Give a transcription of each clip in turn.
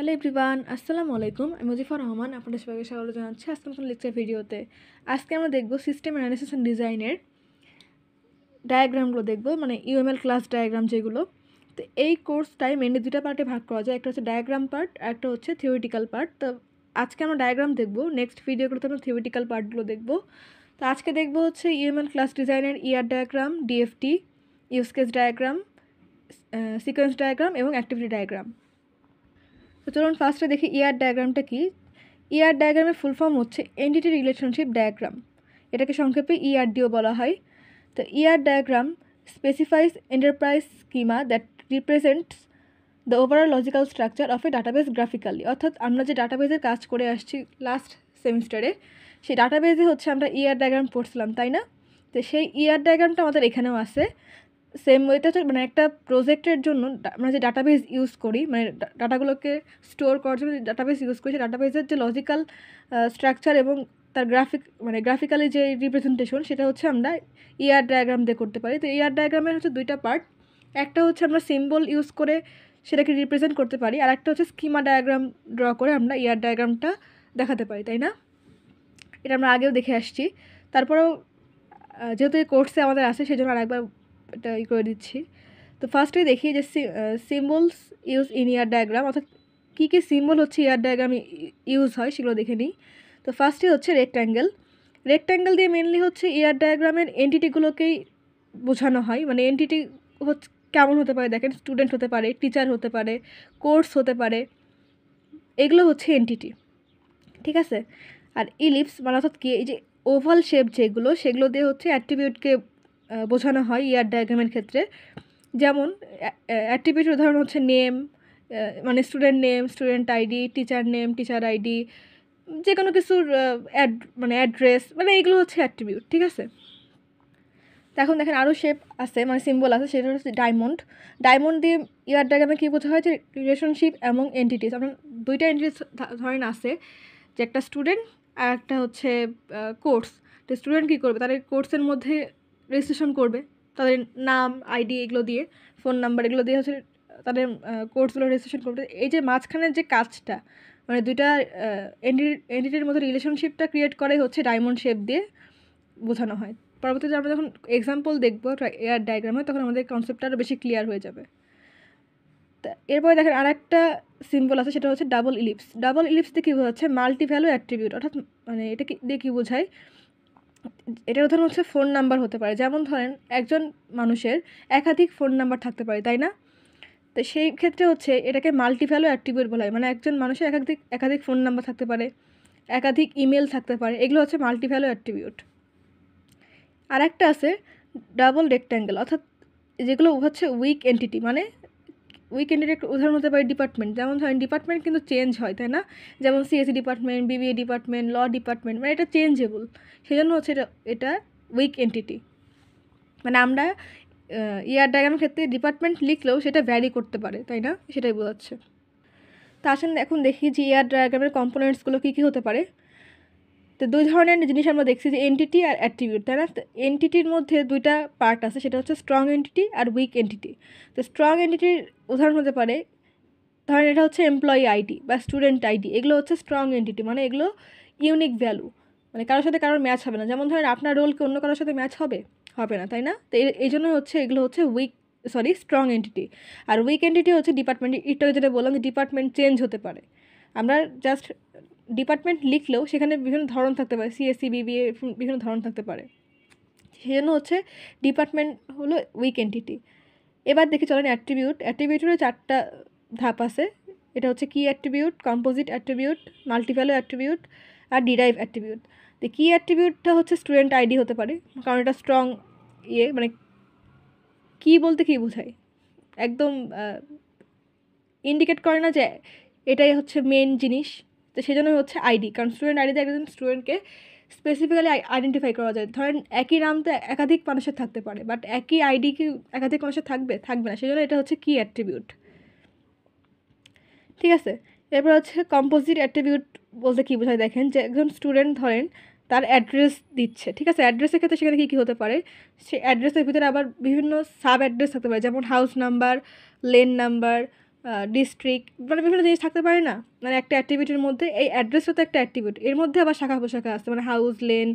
Hello everyone, আসসালামু আলাইকুম। আমি মুজিফার রহমান, আপনাদের সবাইকে স্বাগত জানাচ্ছি আজকে নতুন লেকচার ভিডিওতে। আজকে আমরা দেখব সিস্টেম অ্যানালিসিস অ্যান্ড ডিজাইনের ডায়াগ্রামগুলো দেখব, মানে ইউএমএল ক্লাস ডায়াগ্রাম যেগুলো। তো এই কোর্সটাই মেনলি দুটো পার্টে ভাগ করা যায়, একটা হচ্ছে ডায়াগ্রাম পার্ট আর একটা হচ্ছে থিওরিটিক্যাল পার্ট। তো আজকে আমরা ডায়াগ্রাম দেখব, নেক্সট ভিডিওগুলোতে আমরা থিওরিটিক্যাল পার্টগুলো দেখব। তো আজকে দেখব হচ্ছে ইউএমএল ক্লাস ডিজাইনের ER diagram, DFT, use case diagram, sequence diagram এবং অ্যাক্টিভিটি ডায়াগ্রাম। তো চলুন ফার্স্টে দেখি ইয়ার ডায়াগ্রামটা কি। ইয়ার ডায়াগ্রামের ফুল ফর্ম হচ্ছে এন্টিটি রিলেশনশিপ ডায়াগ্রাম, এটাকে সংক্ষেপে ইআরডিও বলা হয়। তো ER diagram specifies enterprise schema that represents the overall logical structure of a database graphically. অর্থাৎ আমরা যে ডাটাবেসের কাজ করে আসছি লাস্ট সেমিস্টারে, সেই ডাটাবেসে হচ্ছে আমরা ইয়ার ডায়াগ্রাম পড়ছিলাম, তাই না? তো সেই ইয়ার ডায়াগ্রামটা আমাদের এখানেও আছে। সেম ওয়েতে হচ্ছে মানে একটা প্রজেক্টের জন্য আমরা যে ডাটাবেস ইউজ করি, মানে ডাটাগুলোকে স্টোর করার জন্য যে ডাটাবেস ইউজ করি, সেই ডাটাবেসের যে লজিক্যাল স্ট্রাকচার এবং তার গ্রাফিক্যালি যে রিপ্রেজেন্টেশন, সেটা হচ্ছে আমরা ইয়ার ডায়াগ্রাম দিয়ে করতে পারি। তো ইয়ার ডায়াগ্রামের হচ্ছে দুইটা পার্ট, একটা হচ্ছে আমরা সিম্বল ইউজ করে সেটাকে রিপ্রেজেন্ট করতে পারি, আর একটা হচ্ছে স্কিমা ডায়াগ্রাম ড্র করে আমরা ইয়ার ডায়াগ্রামটা দেখাতে পারি, তাই না? এটা আমরা আগেও দেখে আসছি। তারপরেও যেহেতু এই কোর্সে আমাদের আছে, সেই জন্য আরেকবার এটা করে দিচ্ছি। তো ফার্স্টে দেখি যে symbols use in year diagram, অর্থাৎ কী কী সিম্বল হচ্ছে ইয়ার ডায়াগ্রামে ইউজ হয় সেগুলো দেখে নিই। তো ফার্স্টে হচ্ছে রেক্ট্যাঙ্গেল দিয়ে মেনলি হচ্ছে ইয়ার ডায়াগ্রামের এন্টিটিগুলোকেই বোঝানো হয়। মানে এন্টিটি হচ্ছে কেমন হতে পারে দেখেন, স্টুডেন্ট হতে পারে, টিচার হতে পারে, কোর্স হতে পারে, এগুলো হচ্ছে এন্টিটি, ঠিক আছে। আর ইলিপস মানে অর্থাৎ কি, এই যে ওভাল শেপ যেগুলো, সেগুলো দিয়ে হচ্ছে অ্যাট্রিবিউটকে বোঝানো হয় ইয়ার ডায়াগ্রামের ক্ষেত্রে। যেমন অ্যাট্রিবিউটের উদাহরণ হচ্ছে নেম, মানে student name, student ID, teacher name, teacher ID, যে কোনো কিছুর মানে অ্যাড্রেস, মানে এইগুলো হচ্ছে অ্যাট্রিবিউট, ঠিক আছে। তো এখন দেখেন আরও শেপ আছে, মানে সিম্বল আছে, সেটা হচ্ছে ডায়মন্ড দিয়ে ইয়ার ডায়াগ্রামে কী বোঝা হয় যে রিলেশনশিপ এবং এন্টিটিস। আপনার দুইটা এন্টিটিস ধরেন আছে, যে একটা স্টুডেন্ট আর একটা হচ্ছে কোর্স। তো স্টুডেন্ট কী করবে, তাদের কোর্সের মধ্যে রেজিস্ট্রেশন করবে, তাদের নাম, আইডি এগুলো দিয়ে, ফোন নাম্বার এগুলো দিয়ে হচ্ছে তাদের কোর্সগুলো রেজিস্ট্রেশন করবে। এই যে মাঝখানের যে কাজটা, মানে দুইটা এন্টিটির মধ্যে রিলেশনশিপটা ক্রিয়েট করে হচ্ছে ডায়মন্ড শেপ দিয়ে বোঝানো হয়। পরবর্তীতে আমরা যখন এক্সাম্পল দেখবো এয়ার ডায়াগ্রামে, তখন আমাদের কনসেপ্টটা আরও বেশি ক্লিয়ার হয়ে যাবে। তা এরপরে দেখেন আর একটা সিম্বল আছে, সেটা হচ্ছে ডাবল ইলিপস দিয়ে কী বোঝাচ্ছে, মাল্টি ভ্যালু অ্যাট্রিবিউট। অর্থাৎ মানে এটা কি দিয়ে কী বোঝায়, এটার উদাহরণ হচ্ছে ফোন নাম্বার হতে পারে। যেমন ধরেন একজন মানুষের একাধিক ফোন নাম্বার থাকতে পারে, তাই না? তো সেই ক্ষেত্রে হচ্ছে এটাকে মাল্টি ভ্যালু অ্যাট্রিবিউট বলা হয়। মানে একজন মানুষের একাধিক ফোন নাম্বার থাকতে পারে, একাধিক ইমেল থাকতে পারে, এগুলো হচ্ছে মাল্টি ভ্যালু অ্যাট্রিবিউট। আর একটা আছে ডাবল রেক্ট্যাঙ্গেল, অর্থাৎ যেগুলো হচ্ছে উইক এন্টিটি। মানে উইক এন্টিটির একটা উদাহরণ হতে পারে ডিপার্টমেন্ট। যেমন ধরেন ডিপার্টমেন্ট কিন্তু চেঞ্জ হয়, তাই না? যেমন CSC department, BBA department, law department, মানে এটা চেঞ্জেবল, সেই জন্য হচ্ছে এটা উইক এন্টিটি। মানে আমরা ইয়ার ডায়াগ্রামের ক্ষেত্রে ডিপার্টমেন্ট লিখলেও সেটা ভ্যারি করতে পারে, তাই না? সেটাই বোঝাচ্ছে। তা আসেন এখন দেখি যে ইয়ার ডায়াগ্রামের কম্পোনেন্টসগুলো কী কী হতে পারে। তো দুই ধরনের জিনিস আমরা দেখছি, যে এন্টিটি আর অ্যাট্রিবিউট, তাই না? এন্টিটির মধ্যে দুইটা পার্ট আছে, সেটা হচ্ছে স্ট্রং এন্টিটি আর উইক এন্টিটি। তো স্ট্রং এন্টিটির উদাহরণ হতে পারে, ধরেন এটা হচ্ছে এমপ্লয়ি আইডি বা স্টুডেন্ট আইডি, এগুলো হচ্ছে স্ট্রং এন্টিটি। মানে এগুলো ইউনিক ভ্যালু, মানে কারোর সাথে কারোর ম্যাচ হবে না। যেমন ধরেন আপনার রোলকে অন্য কারোর সাথে ম্যাচ হবে না, তাই না? তো এই জন্য হচ্ছে এগুলো হচ্ছে স্ট্রং এন্টিটি। আর উইক এন্টিটি হচ্ছে ডিপার্টমেন্ট। একটু যেটা বললাম যে ডিপার্টমেন্ট চেঞ্জ হতে পারে, আমরা জাস্ট ডিপার্টমেন্ট লিখলেও সেখানে বিভিন্ন ধরন থাকতে পারে, সিএসসি, বিবিএ, বিভিন্ন ধরন থাকতে পারে, সেই জন্য হচ্ছে ডিপার্টমেন্ট হলো উইক এন্টিটি। এবার দেখি চলেন অ্যাট্রিবিউটেরও 4টা ধাপ আছে। এটা হচ্ছে কি অ্যাট্রিবিউট, কম্পোজিট অ্যাট্রিবিউট, মাল্টিভ্যালু অ্যাট্রিবিউট আর ডিরাইভ অ্যাট্রিবিউট। তো কি অ্যাট্রিবিউটটা হচ্ছে স্টুডেন্ট আইডি হতে পারে, কারণ এটা স্ট্রং মানে কি বলতে কী বোঝায়, একদম ইন্ডিকেট করে না যে এটাই হচ্ছে মেন জিনিস। তো সেই জন্য হচ্ছে আইডি, কারণ স্টুডেন্ট আইডিতে একজন স্টুডেন্টকে স্পেসিফিক্যালি আইডেন্টিফাই করা যায়। ধরেন একই নাম তো একাধিক মানুষের থাকতে পারে, বাট একই আইডি কি একাধিক মানুষের থাকবে না, সেই জন্য এটা হচ্ছে কি অ্যাট্রিবিউট, ঠিক আছে। এরপর হচ্ছে কম্পোজিট অ্যাট্রিবিউট বলতে কী বোঝায় দেখেন, যে একজন স্টুডেন্ট ধরেন তার অ্যাড্রেস দিচ্ছে, ঠিক আছে। অ্যাড্রেসের ক্ষেত্রে সেখানে কী কী হতে পারে, সেই অ্যাড্রেসের ভিতরে আবার বিভিন্ন সাব অ্যাড্রেস থাকতে পারে, যেমন house number, lane number, district, মানে বিভিন্ন জিনিস থাকতে পারে না, মানে একটা অ্যাক্টিভিটির মধ্যে এই অ্যাড্রেসও তো একটা অ্যাক্টিভিটি, এর মধ্যে আবার শাখা প্রশাখা আছে, মানে হাউস, লেন,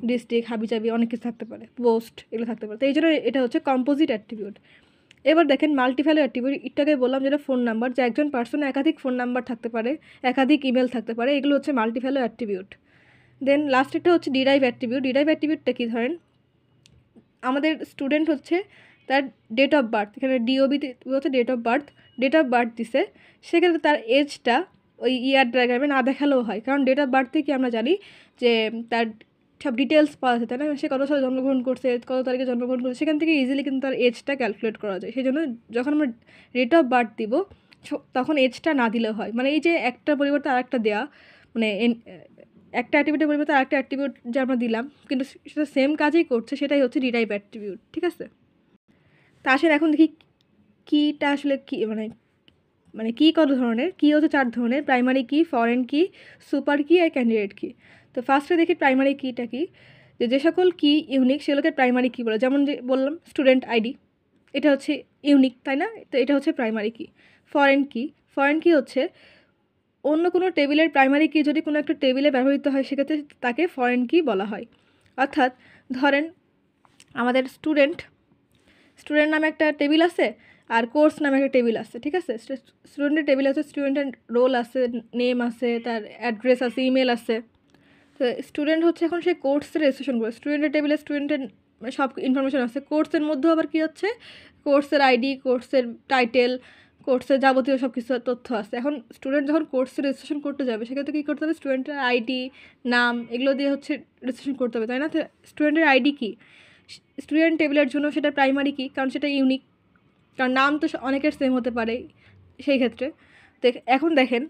ডিস্ট্রিক্ট, হাবিজাবি অনেক কিছু থাকতে পারে, পোস্ট, এগুলো থাকতে পারে। তো এই জন্য এটা হচ্ছে কম্পোজিট অ্যাট্রিবিউট। এবার দেখেন মাল্টিভ্যালু অ্যাট্রিবিউট, একটাকে বললাম যেটা ফোন নাম্বার, যে একজন পার্সনের একাধিক ফোন নাম্বার থাকতে পারে, একাধিক ইমেল থাকতে পারে, এগুলো হচ্ছে মাল্টিভ্যালু অ্যাট্রিবিউট। দেন লাস্টেরটা হচ্ছে ডিরাইভ অ্যাট্রিবিউট। ডিরাইভ অ্যাট্রিবিউটটা কি, ধরেন আমাদের স্টুডেন্ট হচ্ছে তার ডেট অফ বার্থ, এখানে ডিওবি হচ্ছে date of birth, date of birth দিছে, সেক্ষেত্রে তার এজটা ওই ইয়ার ডায়াগ্রামে না দেখালেও হয়, কারণ ডেট অফ বার্থ থেকে আমরা জানি যে তার সব ডিটেলস পাওয়া যায়, তাই না, সে কত সালে জন্মগ্রহণ করছে, কত তারিখে জন্মগ্রহণ করছে, সেখান থেকে ইজিলি কিন্তু তার এজটা ক্যালকুলেট করা যায়। সেই জন্য যখন আমরা ডেট অফ বার্থ দিব তখন এজটা না দিলেও হয়, মানে এই যে একটা পরিবর্তে আরেকটা দেওয়া, মানে একটা অ্যাট্রিবিউটের পরিবর্তে আরেকটা অ্যাট্রিবিউট যে আমরা দিলাম কিন্তু সেটা সেম কাজই করছে, সেটাই হচ্ছে ডিরাইভ অ্যাট্রিবিউট, ঠিক আছে। তা আসেন এখন দেখি কিটা আসলে কি, মানে কি কত ধরনের, কি হচ্ছে 4 ধরনের, প্রাইমারি কি, ফরেন কি, সুপার কি আর ক্যান্ডিডেট কি। তো ফার্স্টে দেখি প্রাইমারি কিটা কি, যে সকল কি ইউনিক সেগুলোকে প্রাইমারি কি বলে, যেমন যে বললাম স্টুডেন্ট আইডি, এটা হচ্ছে ইউনিক, তাই না, তো এটা হচ্ছে প্রাইমারি কি। ফরেন কি, ফরেন কি হচ্ছে অন্য কোনো টেবিলের প্রাইমারি কি যদি কোনো একটা টেবিলে ব্যবহৃত হয় সেক্ষেত্রে তাকে ফরেন কি বলা হয়। অর্থাৎ ধরেন আমাদের স্টুডেন্ট নামে একটা টেবিল আছে আর কোর্স নামে একটা টেবিল আছে, ঠিক আছে। স্টুডেন্টের টেবিল আছে, স্টুডেন্টের রোল আছে, নেম আছে, তার অ্যাড্রেস আছে, ইমেল আছে। তো স্টুডেন্ট হচ্ছে এখন সেই কোর্সের রেজিস্ট্রেশন করে, স্টুডেন্টের টেবিলে স্টুডেন্টের সব ইনফরমেশান আছে, কোর্সের মধ্যেও আবার কী হচ্ছে কোর্সের আইডি, কোর্সের টাইটেল, কোর্সের যাবতীয় সব কিছু তথ্য আছে। এখন স্টুডেন্ট যখন কোর্সে রেজিস্ট্রেশন করতে যাবে সেক্ষেত্রে কী করতে হবে, স্টুডেন্টের আইডি, নাম, এগুলো দিয়ে হচ্ছে রেজিস্ট্রেশন করতে হবে, তাই না। তো স্টুডেন্টের আইডি কি, স্টুডেন্ট টেবিলের জন্য সেটা প্রাইমারি কি, কারণ সেটা ইউনিক, কারণ নাম তো অনেকের সেম হতে পারে সেই ক্ষেত্রে। তো এখন দেখেন,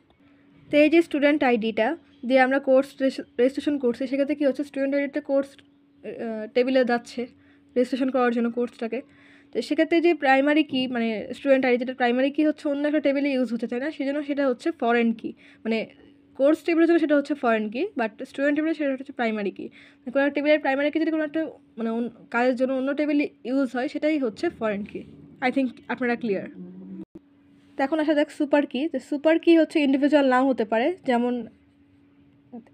তো এই যে স্টুডেন্ট আইডিটা দিয়ে আমরা কোর্স রেজিস্ট্রেশন করছি, সেক্ষেত্রে কী হচ্ছে স্টুডেন্ট আইডিটা কোর্স টেবিলে যাচ্ছে রেজিস্ট্রেশন করার জন্য কোর্সটাকে। তো সেক্ষেত্রে যে প্রাইমারি কি, মানে স্টুডেন্ট আইডি যেটা প্রাইমারি কি হচ্ছে অন্য একটা টেবিলে ইউজ হচ্ছে, তাই না, সেই জন্য সেটা হচ্ছে ফরেন কি, মানে কোর্স টেবিলের জন্য সেটা হচ্ছে ফরেন কি, বাট স্টুডেন্ট টেবিলে সেটা হচ্ছে প্রাইমারি কি। কোনো একটা টেবিলের প্রাইমারি কি যদি কোনো একটা মানে কাজের জন্য অন্য টেবিলে ইউজ হয় সেটাই হচ্ছে ফরেন কি। আই থিঙ্ক আপনারা ক্লিয়ার। তো এখন আসা যাক সুপার কি। তো সুপার কি হচ্ছে ইন্ডিভিজুয়াল নাম হতে পারে, যেমন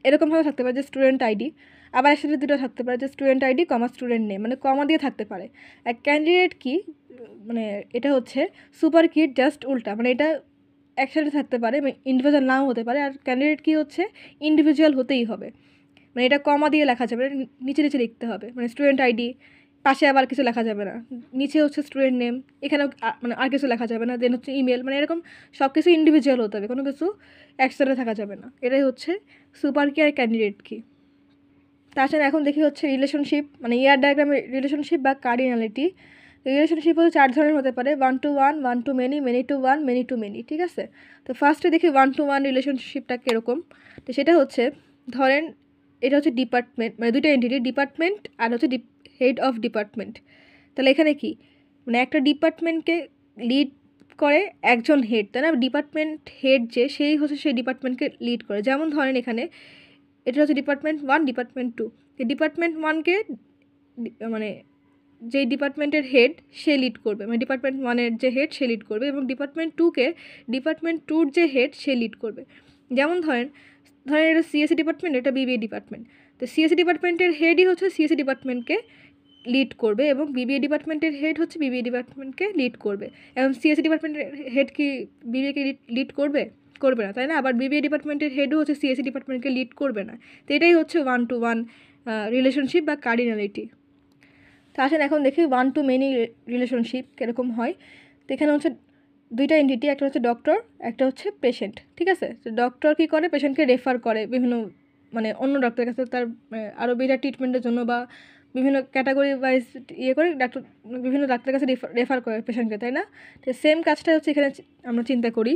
এরকমভাবে থাকতে পারে যে স্টুডেন্ট আইডি, আবার একসাথে দুটো থাকতে পারে যে স্টুডেন্ট আইডি কমা স্টুডেন্ট নেম, মানে কমা দিয়ে থাকতে পারে। আর ক্যান্ডিডেট কি, মানে এটা হচ্ছে সুপার কি জাস্ট উল্টা, মানে এটা একসাথে থাকতে পারে, ইন্ডিভিজুয়াল নাও হতে পারে। আর ক্যান্ডিডেট কি হচ্ছে ইন্ডিভিজুয়াল হতেই হবে, মানে এটা কমা দিয়ে লেখা যাবে, নিচে নিচে লিখতে হবে, মানে স্টুডেন্ট আইডি পাশে আবার কিছু লেখা যাবে না, নিচে হচ্ছে স্টুডেন্ট নেম, এখানেও মানে আর কিছু লেখা যাবে না, দেন হচ্ছে ইমেল, মানে এরকম সব কিছু ইন্ডিভিজুয়াল হতে হবে, কোনো কিছু একসাথে থাকা যাবে না। এটাই হচ্ছে সুপার কি আর ক্যান্ডিডেট কি। তাছাড়া এখন দেখি হচ্ছে রিলেশনশিপ, মানে ইয়ার ডায়াগ্রামের রিলেশনশিপ বা কার্ডিনালিটি। রিলেশনশিপ হচ্ছে 4 ধরনের হতে পারে, 1 to 1, 1 to many, many to 1, many to many, ঠিক আছে। তো ফার্স্টে দেখি 1 to 1 রিলেশনশিপটা কীরকম। তো সেটা হচ্ছে ধরেন এটা হচ্ছে ডিপার্টমেন্ট, মানে দুটো এন্টিটি, ডিপার্টমেন্ট আর হচ্ছে হেড অফ ডিপার্টমেন্ট। তাহলে এখানে কি, মানে একটা ডিপার্টমেন্টকে লিড করে একজন হেড, তাই না, ডিপার্টমেন্ট হেড যে সেই হচ্ছে সেই ডিপার্টমেন্টকে লিড করে। যেমন ধরেন এখানে এটা হচ্ছে ডিপার্টমেন্ট 1, ডিপার্টমেন্ট 2, এই ডিপার্টমেন্ট 1কে মানে যেই ডিপার্টমেন্টের হেড সে লিড করবে, মানে ডিপার্টমেন্ট 1-এর যে হেড সে লিড করবে, এবং ডিপার্টমেন্ট 2কে ডিপার্টমেন্ট 2-র যে হেড সে লিড করবে। যেমন ধরেন এটা সিএসসি ডিপার্টমেন্ট, এটা বিবিএ ডিপার্টমেন্ট। তো সিএসসি ডিপার্টমেন্টের হেডই হচ্ছে সিএসসি ডিপার্টমেন্টকে লিড করবে, এবং বিবিএ ডিপার্টমেন্টের হেড হচ্ছে বিবিএ ডিপার্টমেন্টকে লিড করবে। এবং সিএসসি ডিপার্টমেন্টের হেড কি বিবিএকে লিড করবে না, তাই না। আবার বিবিএ ডিপার্টমেন্টের হেডও হচ্ছে সিএসসি ডিপার্টমেন্টকে লিড করবে না। তো এটাই হচ্ছে 1 to 1 রিলেশনশিপ বা কার্ডিনালিটি। তো আসেন এখন দেখি 1 to many রিলেশনশিপ কীরকম হয়। তো এখানে হচ্ছে দুইটা এন্টিটি, একটা হচ্ছে ডক্টর, একটা হচ্ছে পেশেন্ট, ঠিক আছে। তো ডক্টর কী করে, পেশেন্টকে রেফার করে বিভিন্ন মানে অন্য ডাক্তারের কাছে তার আরও বেটার ট্রিটমেন্টের জন্য, বা বিভিন্ন ক্যাটাগরি ওয়াইজ করে ডাক্তার বিভিন্ন ডাক্তারের কাছে রেফার করে পেশেন্টকে, তাই না। তো সেম কাজটা হচ্ছে এখানে আমরা চিন্তা করি।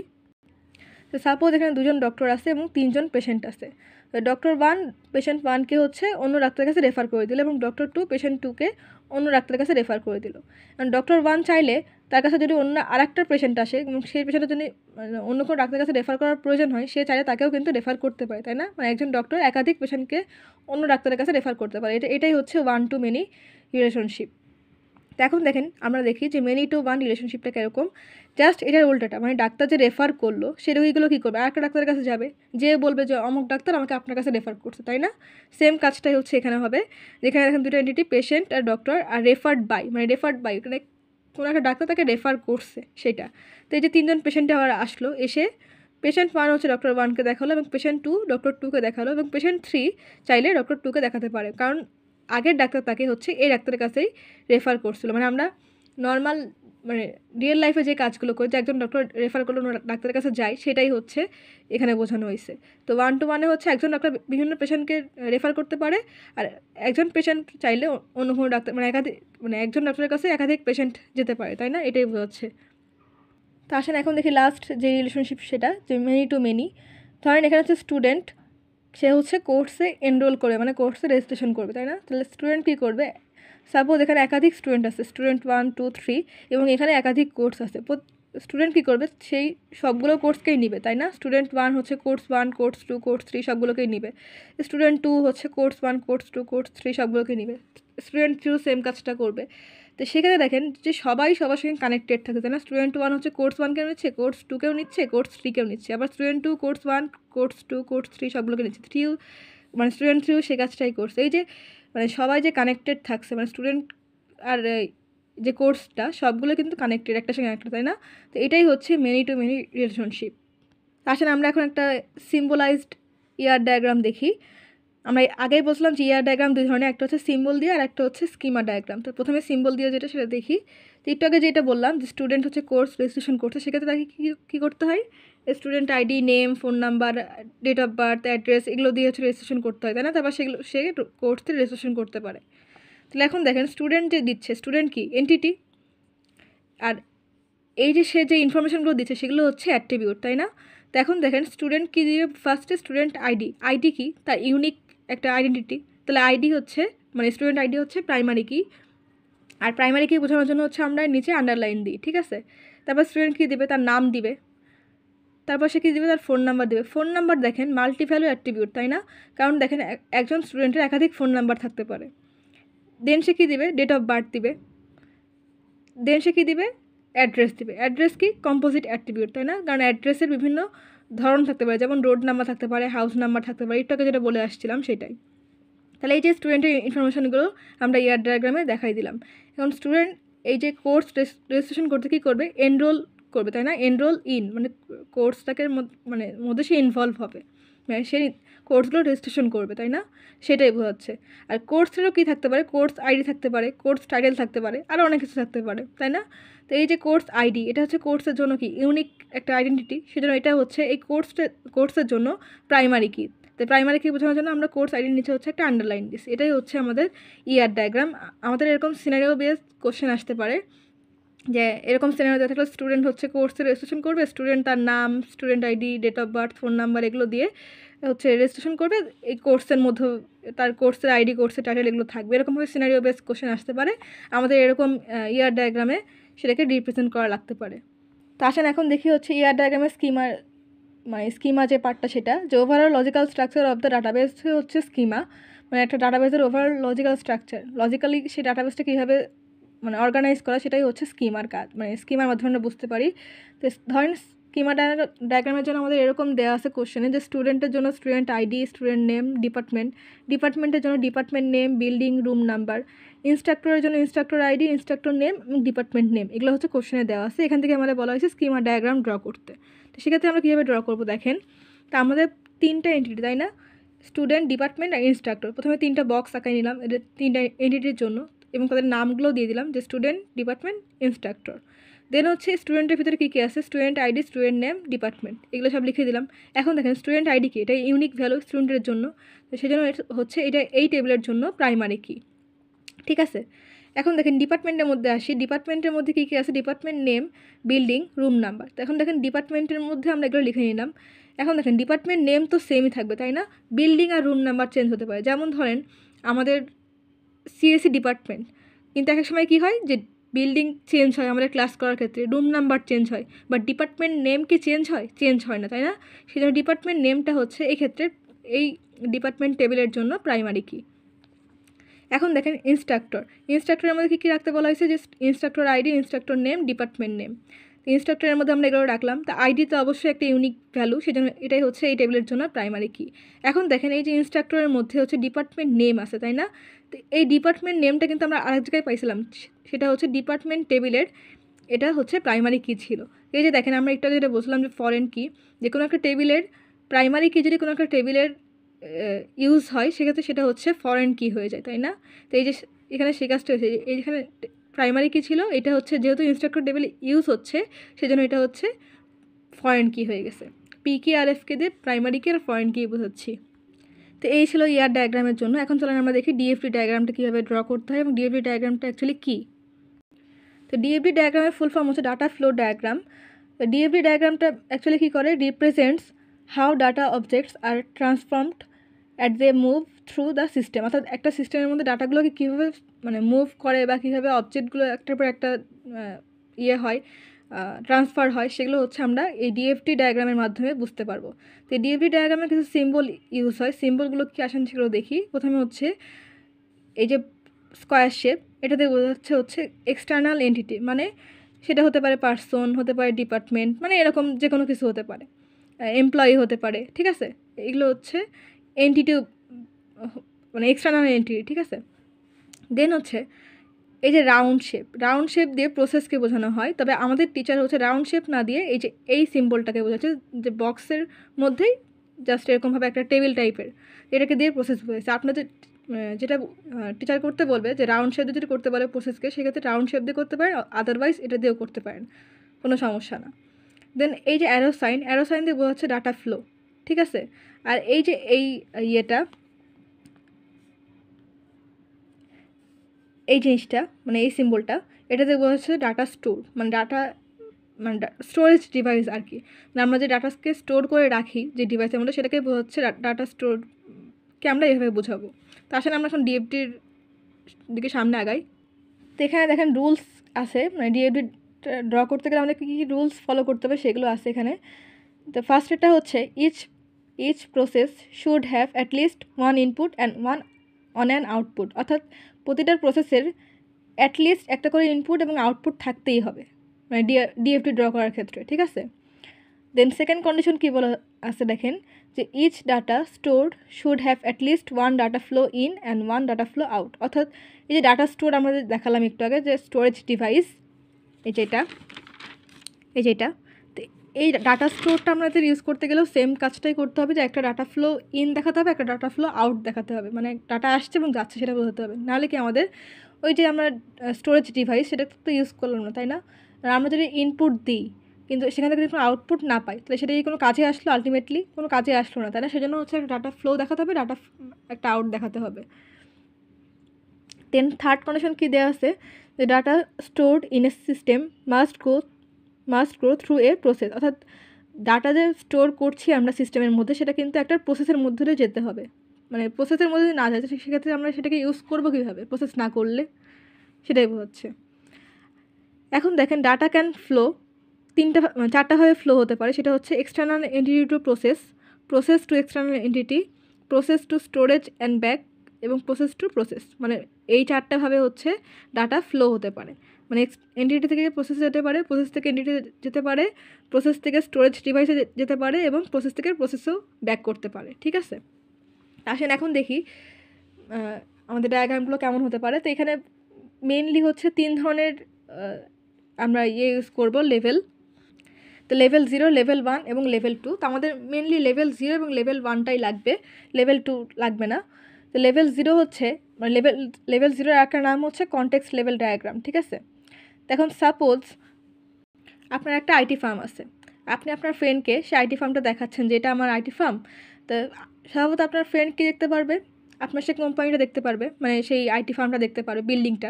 তো সাপোজ এখানে 2জন ডক্টর আছে এবং 3জন পেশেন্ট আছে। তো ডক্টর 1 পেশেন্ট 1কে হচ্ছে অন্য ডাক্তারের কাছে রেফার করে দিল, এবং ডক্টর 2 পেশেন্ট 2কে অন্য ডাক্তারের কাছে রেফার করে দিল। কারণ ডক্টর 1 চাইলে তার কাছে যদি অন্য আরেকটা পেশেন্ট আসে এবং সেই পেশেন্টের জন্য অন্য কোনো ডাক্তারের কাছে রেফার করার প্রয়োজন হয়, সে চাইলে তাকেও কিন্তু রেফার করতে পারে, তাই না। মানে একজন ডক্টর একাধিক পেশেন্টকে অন্য ডাক্তারের কাছে রেফার করতে পারে। এটাই হচ্ছে 1 to many রিলেশনশিপ। তো এখন দেখেন আমরা দেখি যে মেনি টু ওয়ান রিলেশনশিপটা কীরকম, জাস্ট এটার উল্টাটা, মানে ডাক্তার যে রেফার করলো সে রোগীগুলো কী করবে, আরেকটা ডাক্তারের কাছে যাবে, যে বলবে যে অমুক ডাক্তার আমাকে আপনার কাছে রেফার করছে, তাই না? সেম কাজটাই হচ্ছে এখানে হবে, যেখানে দেখেন দুটো এন্টিটি, পেশেন্ট আর ডক্টর, আর রেফার্ড বাই, মানে রেফার্ড বাই এখানে কোনো একটা ডাক্তার তাকে রেফার করছে সেটা। তো এই যে তিনজন পেশেন্টে আবার আসলো, এসে পেশেন্ট 1 হচ্ছে ডক্টর 1কে দেখালো, এবং পেশেন্ট 2 ডক্টর 2কে দেখালো, এবং পেশেন্ট 3 চাইলে ডক্টর 2কে দেখাতে পারে, কারণ আগের ডাক্তার তাকে হচ্ছে এই ডাক্তারের কাছেই রেফার করছিল। মানে আমরা নর্মাল মানে রিয়েল লাইফে যে কাজগুলো করি, যে একজন ডক্টর রেফার করলো ডাক্তারের কাছে যায়, সেটাই হচ্ছে এখানে বোঝানো হয়েছে। তো 1 to 1 হচ্ছে একজন ডাক্তার বিভিন্ন পেশেন্টকে রেফার করতে পারে, আর একজন পেশেন্ট চাইলে অন্য কোনো ডাক্তার মানে একজন ডাক্তারের কাছে একাধিক পেশেন্ট যেতে পারে, তাই না? এটাই বোঝাচ্ছে। তো আসেন এখন দেখি লাস্ট যে রিলেশনশিপ, সেটা যে মেনি টু মেনি। ধরেন এখানে হচ্ছে স্টুডেন্ট, সে হচ্ছে কোর্সে এনরোল করে, মানে কোর্সে রেজিস্ট্রেশন করবে, তাই না? তাহলে স্টুডেন্ট কী করবে, সাপোজ এখানে একাধিক স্টুডেন্ট আছে, স্টুডেন্ট 1 2 3, এবং এখানে একাধিক কোর্স আছে, স্টুডেন্ট কী করবে, সেই সবগুলো কোর্সকেই নিবে, তাই না? স্টুডেন্ট 1 হচ্ছে কোর্স 1 কোর্স 2 কোর্স 3 সবগুলোকেই নিবে, স্টুডেন্ট 2 হচ্ছে কোর্স 1 কোর্স 2 কোর্স 3 সবগুলোকেই নিবে, স্টুডেন্ট 3 সেম কাজটা করবে। তো সেখানে দেখেন যে সবাই সবার সঙ্গে কানেক্টেড থাকে, তাই না? স্টুডেন্ট 1 হচ্ছে কোর্স 1কেও নিচ্ছে, কোর্স 2কেও নিচ্ছে, কোর্স 3কেও নিচ্ছে, আবার স্টুডেন্ট 2 কোর্স 1 কোর্স 2 কোর্স 3 সবগুলোকে নিচ্ছে, 3 মানে স্টুডেন্ট 3ও সে কাজটাই করছে। এই যে মানে সবাই যে কানেক্টেড থাকছে, মানে স্টুডেন্ট আর যে কোর্সটা সবগুলো কিন্তু কানেক্টেড, একটা সঙ্গে একটা, তাই না? তো এটাই হচ্ছে মেনি টু মেনি রিলেশনশিপ। আসলে আমরা এখন একটা সিম্বলাইজড ইয়ার ডায়াগ্রাম দেখি। আমরা আগেই বলছিলাম যে ইয়ার ডায়াগ্রাম দুই ধরনের, একটা হচ্ছে সিম্বল দিয়ে আর একটা হচ্ছে স্কিমা ডায়াগ্রাম। তো প্রথমে সিম্বল দিয়ে যেটা সেটা দেখি। তো একটু আগে যেটা বললাম যে স্টুডেন্ট হচ্ছে কোর্স রেজিস্ট্রেশন করছে, সেক্ষেত্রে তাকে কী করতে হয়, student ID, name, phone number, date of birth, address এগুলো দিয়ে হচ্ছে রেজিস্ট্রেশন করতে হয়, তাই না? তারপর সেগুলো সে কোর্সে রেজিস্ট্রেশন করতে পারে। তাহলে এখন দেখেন স্টুডেন্ট যে দিচ্ছে, স্টুডেন্ট কি এন্টিটি, আর এই যে সে যে ইনফরমেশনগুলো দিচ্ছে সেগুলো হচ্ছে অ্যাট্রিবিউট, তাই না? তো এখন দেখেন স্টুডেন্ট কী দিবে, ফার্স্টে স্টুডেন্ট আইডি, আইডি কি তার ইউনিক একটা আইডেন্টিটি, তাহলে আইডি হচ্ছে মানে স্টুডেন্ট আইডি হচ্ছে প্রাইমারি কি, আর প্রাইমারি কি বোঝানোর জন্য হচ্ছে আমরা নিচে আন্ডারলাইন দিই, ঠিক আছে? তারপর স্টুডেন্ট কী দিবে, তার নাম দিবে, তারপর সে কী দিবে, তার ফোন নাম্বার দেবে। ফোন নাম্বার দেখেন মাল্টি ভ্যালু অ্যাট্রিবিউট, তাই না? কারণ দেখেন একজন স্টুডেন্টের একাধিক ফোন নাম্বার থাকতে পারে। দেন সে কী দিবে, ডেট অফ বার্থ দিবে, দেন সে কী দিবে, অ্যাড্রেস দিবে। অ্যাড্রেস কি কম্পোজিট অ্যাট্রিবিউট, তাই না? কারণ অ্যাড্রেসের বিভিন্ন ধরন থাকতে পারে, যেমন রোড নাম্বার থাকতে পারে, হাউস নাম্বার থাকতে পারে, একটু আগে যেটা বলে আসছিলাম সেটাই। তাহলে এই যে স্টুডেন্টের ইনফরমেশনগুলো আমরা ইয়ার ডায়াগ্রামে দেখাই দিলাম। এখন স্টুডেন্ট এই যে কোর্স রেজিস্ট্রেশন করতে কী করবে, এনরোল করবে, তাই না? এনরোল ইন মানে কোর্সটাকে মানে মধ্যে সে ইনভলভ হবে, মানে সে কোর্সগুলো রেজিস্ট্রেশন করবে, তাই না? সেটাই বোঝাচ্ছে। আর কোর্সেরও কী থাকতে পারে, কোর্স আইডি থাকতে পারে, কোর্স টাইটেল থাকতে পারে, আরও অনেক কিছু থাকতে পারে, তাই না? তো এই যে কোর্স আইডি, এটা হচ্ছে কোর্সের জন্য কি ইউনিক একটা আইডেন্টিটি, সেজন্য এটা হচ্ছে এই কোর্সের জন্য প্রাইমারি কি। তো প্রাইমারি কি বোঝানোর জন্য আমরা কোর্স আইডির নিচে হচ্ছে একটা আন্ডারলাইন দিচ্ছি। এটাই হচ্ছে আমাদের ইয়ার ডায়াগ্রাম। আমাদের এরকম সিনারিও বেস কোশ্চেন আসতে পারে, যে এরকম সিনারিও দেওয়া থাকলে স্টুডেন্ট হচ্ছে কোর্সে রেজিস্ট্রেশন করবে, স্টুডেন্ট তার নাম, student ID, date of birth, phone number এগুলো দিয়ে হচ্ছে রেজিস্ট্রেশন করবে। এই কোর্সের মধ্যে তার কোর্সের আইডি, কোর্সের টাইটেল এগুলো থাকবে। এরকমভাবে সিনারিও বেস কোশ্চেন আসতে পারে আমাদের এরকম ইয়ার ডায়াগ্রামে, সেটাকে রিপ্রেজেন্ট করা লাগতে পারে। তো আসেন এখন দেখি হচ্ছে ইয়ার ডায়াগ্রামের স্কিমা যে পার্টটা, সেটা যে overall logical structure of the database হচ্ছে স্কিমা, মানে একটা ডাটাবেসের ওভারঅল লজিক্যাল স্ট্রাকচার, লজিক্যালি সেই ডাটাবেসটা কীভাবে মানে অর্গানাইজ করা, সেটাই হচ্ছে স্কিমার কাজ, মানে স্কিমার মাধ্যমে আমরা বুঝতে পারি। তো ধরেন স্কিমা ডায়াগ্রামের জন্য আমাদের এরকম দেওয়া আছে কোশ্চেনে, যে স্টুডেন্টের জন্য স্টুডেন্ট আইডি, স্টুডেন্ট নেম, ডিপার্টমেন্টের জন্য department name, building, room number, ইনস্ট্রাক্টরের জন্য ইনস্ট্রাক্টর আইডি, ইনস্ট্রাক্টর নেম এবং ডিপার্টমেন্ট নেম, এগুলো হচ্ছে কোশ্চেনে দেওয়া আছে। এখান থেকে আমাদের বলা হয়েছে স্কিমা ডায়াগ্রাম ড্র করতে। তো সেক্ষেত্রে আমরা কীভাবে ড্র করবো দেখেন। তা আমাদের তিনটা এন্টিটি, তাই না? স্টুডেন্ট, ডিপার্টমেন্ট আর ইনস্ট্রাক্টর। প্রথমে তিনটা বক্স আঁকাই নিলাম এদের তিনটা এন্টিটির জন্য, এবং তাদের নামগুলো দিয়ে দিলাম, যে স্টুডেন্ট, ডিপার্টমেন্ট, ইনস্ট্রাক্টর। দেন হচ্ছে স্টুডেন্টের ভিতরে কী কী আছে, student ID, student name, department, এগুলো সব লিখে দিলাম। এখন দেখেন স্টুডেন্ট আইডি কি, এটা ইউনিক ভ্যালু স্টুডেন্টের জন্য, তো সেজন্য হচ্ছে এটা এই টেবিলের জন্য প্রাইমারি কি, ঠিক আছে? এখন দেখেন ডিপার্টমেন্টের মধ্যে আসি। ডিপার্টমেন্টের মধ্যে কী কী আছে, department name, building, room number. তো এখন দেখেন ডিপার্টমেন্টের মধ্যে আমরা এগুলো লিখে নিলাম। এখন দেখেন ডিপার্টমেন্ট নেম তো সেমই থাকবে, তাই না? বিল্ডিং আর রুম নাম্বার চেঞ্জ হতে পারে। যেমন ধরেন আমাদের সিএসসি ডিপার্টমেন্ট, কিন্তু এক এক সময় কী হয় যে বিল্ডিং চেঞ্জ হয় আমাদের ক্লাস করার ক্ষেত্রে, রুম নাম্বার চেঞ্জ হয়, বাট ডিপার্টমেন্ট নেম কি চেঞ্জ হয় না, তাই না? সেই জন্য ডিপার্টমেন্ট নেমটা হচ্ছে এই ক্ষেত্রে এই ডিপার্টমেন্ট টেবিলের জন্য প্রাইমারি কি। এখন দেখেন ইনস্ট্রাক্টরের মধ্যে কী রাখতে বলা হয়েছে, যে instructor ID, instructor name, department name. ইনস্ট্রাক্টরের মধ্যে আমরা এগুলো রাখলাম। তা আইডি তো অবশ্যই একটা ইউনিক ভ্যালু, সেজন্য এটাই হচ্ছে এই টেবিলের জন্য প্রাইমারি কি। এখন দেখেন এই যে ইনস্ট্রাক্টরের মধ্যে হচ্ছে ডিপার্টমেন্ট নেম আছে, তাই না? তো এই ডিপার্টমেন্ট নেমটা কিন্তু আমরা আরেক জায়গায় পাইছিলাম, সেটা হচ্ছে ডিপার্টমেন্ট টেবিলের, এটা হচ্ছে প্রাইমারি কি ছিল। এই যে দেখেন আমরা একটু যেটা বলছিলাম যে ফরেন কি, যে কোনো একটা টেবিলের প্রাইমারি কি যদি কোনো একটা টেবিলের ইউজ হয় সেক্ষেত্রে সেটা হচ্ছে ফরেন কি হয়ে যায়, তাই না? তো এই যে এখানে সেই কাজটা হয়েছে, এইখানে প্রাইমারি কি ছিল, এটা হচ্ছে যেহেতু ইনস্ট্রাক্টর টেবিল ইউজ হচ্ছে সেজন্য এটা হচ্ছে ফরেন কি হয়ে গেছে। পি কে আর এফ কে দিয়ে প্রাইমারি কি আর ফরেন কি বোঝাচ্ছি। তো এই ছিল ইয়ার ডায়াগ্রামের জন্য। এখন চলেন আমরা দেখি ডিএফডি ডায়াগ্রামটা কীভাবে ড্র করতে হয় এবং ডিএফডি ডায়াগ্রামটা অ্যাকচুয়ালি কী। তো ডিএফডি ডায়াগ্রামের ফুল ফর্ম হচ্ছে ডাটা ফ্লো ডায়াগ্রাম। তো ডিএফডি ডায়াগ্রামটা অ্যাকচুয়ালি কী করে, represents how data objects are transformed at they move through the system. অর্থাৎ একটা সিস্টেমের মধ্যে ডাটাগুলোকে কীভাবে মানে মুভ করে বা কীভাবে অবজেক্টগুলো একটার পর একটা ইয়ে হয়, ট্রান্সফার হয়, সেগুলো হচ্ছে আমরা এই ডিএফডি ডায়াগ্রামের মাধ্যমে বুঝতে পারবো। তো এই ডিএফডি ডায়াগ্রামে কিছু সিম্বল ইউজ হয়, সিম্বলগুলো কী আসেন সেগুলো দেখি। প্রথমে হচ্ছে এই যে স্কোয়ার শেপ, এটাতে বোঝাচ্ছে হচ্ছে এক্সটার্নাল এন্টিটি, মানে সেটা হতে পারে পার্সন, হতে পারে ডিপার্টমেন্ট, মানে এরকম যে কোনো কিছু হতে পারে, এমপ্লয়ি হতে পারে, ঠিক আছে? এগুলো হচ্ছে এন্টিটি, মানে এক্সটার্নাল এন্টিটি, ঠিক আছে? দেন হচ্ছে এই যে রাউন্ড শেপ দিয়ে প্রসেসকে বোঝানো হয়, তবে আমাদের টিচার হচ্ছে রাউন্ড শেপ না দিয়ে এই যে এই সিম্বলটাকে বোঝাচ্ছে, যে বক্সের মধ্যেই জাস্ট এরকমভাবে একটা টেবিল টাইপের, এটাকে দিয়ে প্রসেস বোঝাচ্ছে। আপনাদের যেটা টিচার করতে বলবে যে রাউন্ড শেপ দিয়ে যদি করতে পারে প্রসেসকে, সেক্ষেত্রে রাউন্ড শেপ দিয়ে করতে পারেন, আদারওয়াইজ এটা দিয়েও করতে পারেন, কোনো সমস্যা না। দেন এই যে অ্যারো সাইন দিয়ে বোঝাচ্ছে ডাটা ফ্লো, ঠিক আছে? আর এই যে এই ইয়েটা, এই জিনিসটা মানে এই সিম্বলটা, এটাতে বোঝাচ্ছে ডাটা স্টোর, মানে স্টোরেজ ডিভাইস আর কি। মানে আমরা যে ডাটাকে স্টোর করে রাখি যে ডিভাইসের মধ্যে, সেটাকে বোঝাচ্ছে ডাটা স্টোরকে আমরা এভাবে বোঝাবো। তো আসলে আমরা এখন ডিএফডির দিকে সামনে আগাই। তো এখানে দেখেন রুলস আছে, মানে ডিএফডি ড্র করতে গেলে আমাদের কী কী রুলস ফলো করতে হবে সেগুলো আছে এখানে। তো ফার্স্ট এটা হচ্ছে each process should have at least one input and one on an output. অর্থাৎ প্রতিটার প্রসেসের অ্যাটলিস্ট একটা করে ইনপুট এবং আউটপুট থাকতেই হবে, মানে ডিএফডি ড্র করার ক্ষেত্রে, ঠিক আছে? দেন সেকেন্ড কন্ডিশন কী বলা আছে দেখেন, যে each data stored should have at least one data flow in and one data flow out. অর্থাৎ এই যে ডাটা স্টোর আমরা দেখালাম একটু আগে, যে স্টোরেজ ডিভাইস, এই যেটা তো এই ডাটা স্টোরটা আমাদের ইউজ করতে গেলেও সেম কাজটাই করতে হবে, যে একটা ডাটা ফ্লো ইন দেখাতে হবে, একটা ডাটা ফ্লো আউট দেখাতে হবে, মানে ডাটা আসছে এবং যাচ্ছে সেটা বোঝাতে হবে। নাহলে কি আমাদের ওই যে আমরা স্টোরেজ ডিভাইস সেটা তো ইউজ করলাম না, তাই না? আর আমরা যদি ইনপুট দিই কিন্তু সেখান থেকে যদি কোনো আউটপুট না পাই, তাহলে সেটা কোনো কাজে আসলো, আলটিমেটলি কোনো কাজে আসলো না, তাই না? সেজন্য হচ্ছে একটা ডাটা ফ্লো দেখাতে হবে, একটা আউট দেখাতে হবে। দেন থার্ড কন্ডিশন কী দেওয়া আছে, যে data stored in a system must grow through a process. অর্থাৎ ডাটা যে স্টোর করছি আমরা সিস্টেমের মধ্যে, সেটা কিন্তু একটা প্রসেসের মধ্যে দিয়ে যেতে হবে, মানে প্রসেসের মধ্যে না যায় সেক্ষেত্রে আমরা সেটাকে ইউজ করবো কীভাবে, প্রসেস না করলে, সেটাই হচ্ছে। এখন দেখেন ডাটা ক্যান ফ্লো চারটাভাবে ফ্লো হতে পারে, সেটা হচ্ছে external entity to process to external entity, process to storage and back, এবং প্রসেস টু প্রসেস। মানে এই চারটাভাবে হচ্ছে ডাটা ফ্লো হতে পারে, মানে এন্টিটি থেকে প্রসেসে যেতে পারে, প্রসেস থেকে এন্টিটি যেতে পারে, প্রসেস থেকে স্টোরেজ ডিভাইসে যেতে পারে, এবং প্রসেস থেকে প্রসেসেও ব্যাক করতে পারে, ঠিক আছে? আসেন এখন দেখি আমাদের ডায়াগ্রামগুলো কেমন হতে পারে। তো এখানে মেইনলি হচ্ছে 3 ধরনের আমরা ইউজ করব লেভেল। তো লেভেল 0, লেভেল 1 এবং লেভেল 2। তো আমাদের মেনলি লেভেল 0 এবং লেভেল 1টাই লাগবে, লেভেল 2 লাগবে না। তো লেভেল 0 হচ্ছে মানে লেভেল 0-এর একটা নাম হচ্ছে কনটেক্সট লেভেল ডায়াগ্রাম, ঠিক আছে? তো এখন সাপোজ আপনার একটা আইটি ফার্ম আছে, আপনি আপনার ফ্রেন্ডকে সেই আইটি ফার্মটা দেখাচ্ছেন যে এটা আমার আইটি ফার্ম। তো স্বভাবত আপনার ফ্রেন্ড কী দেখতে পারবে, আপনার সেই কোম্পানিটা দেখতে পারবে, মানে সেই আইটি ফার্মটা দেখতে পারবে, বিল্ডিংটা।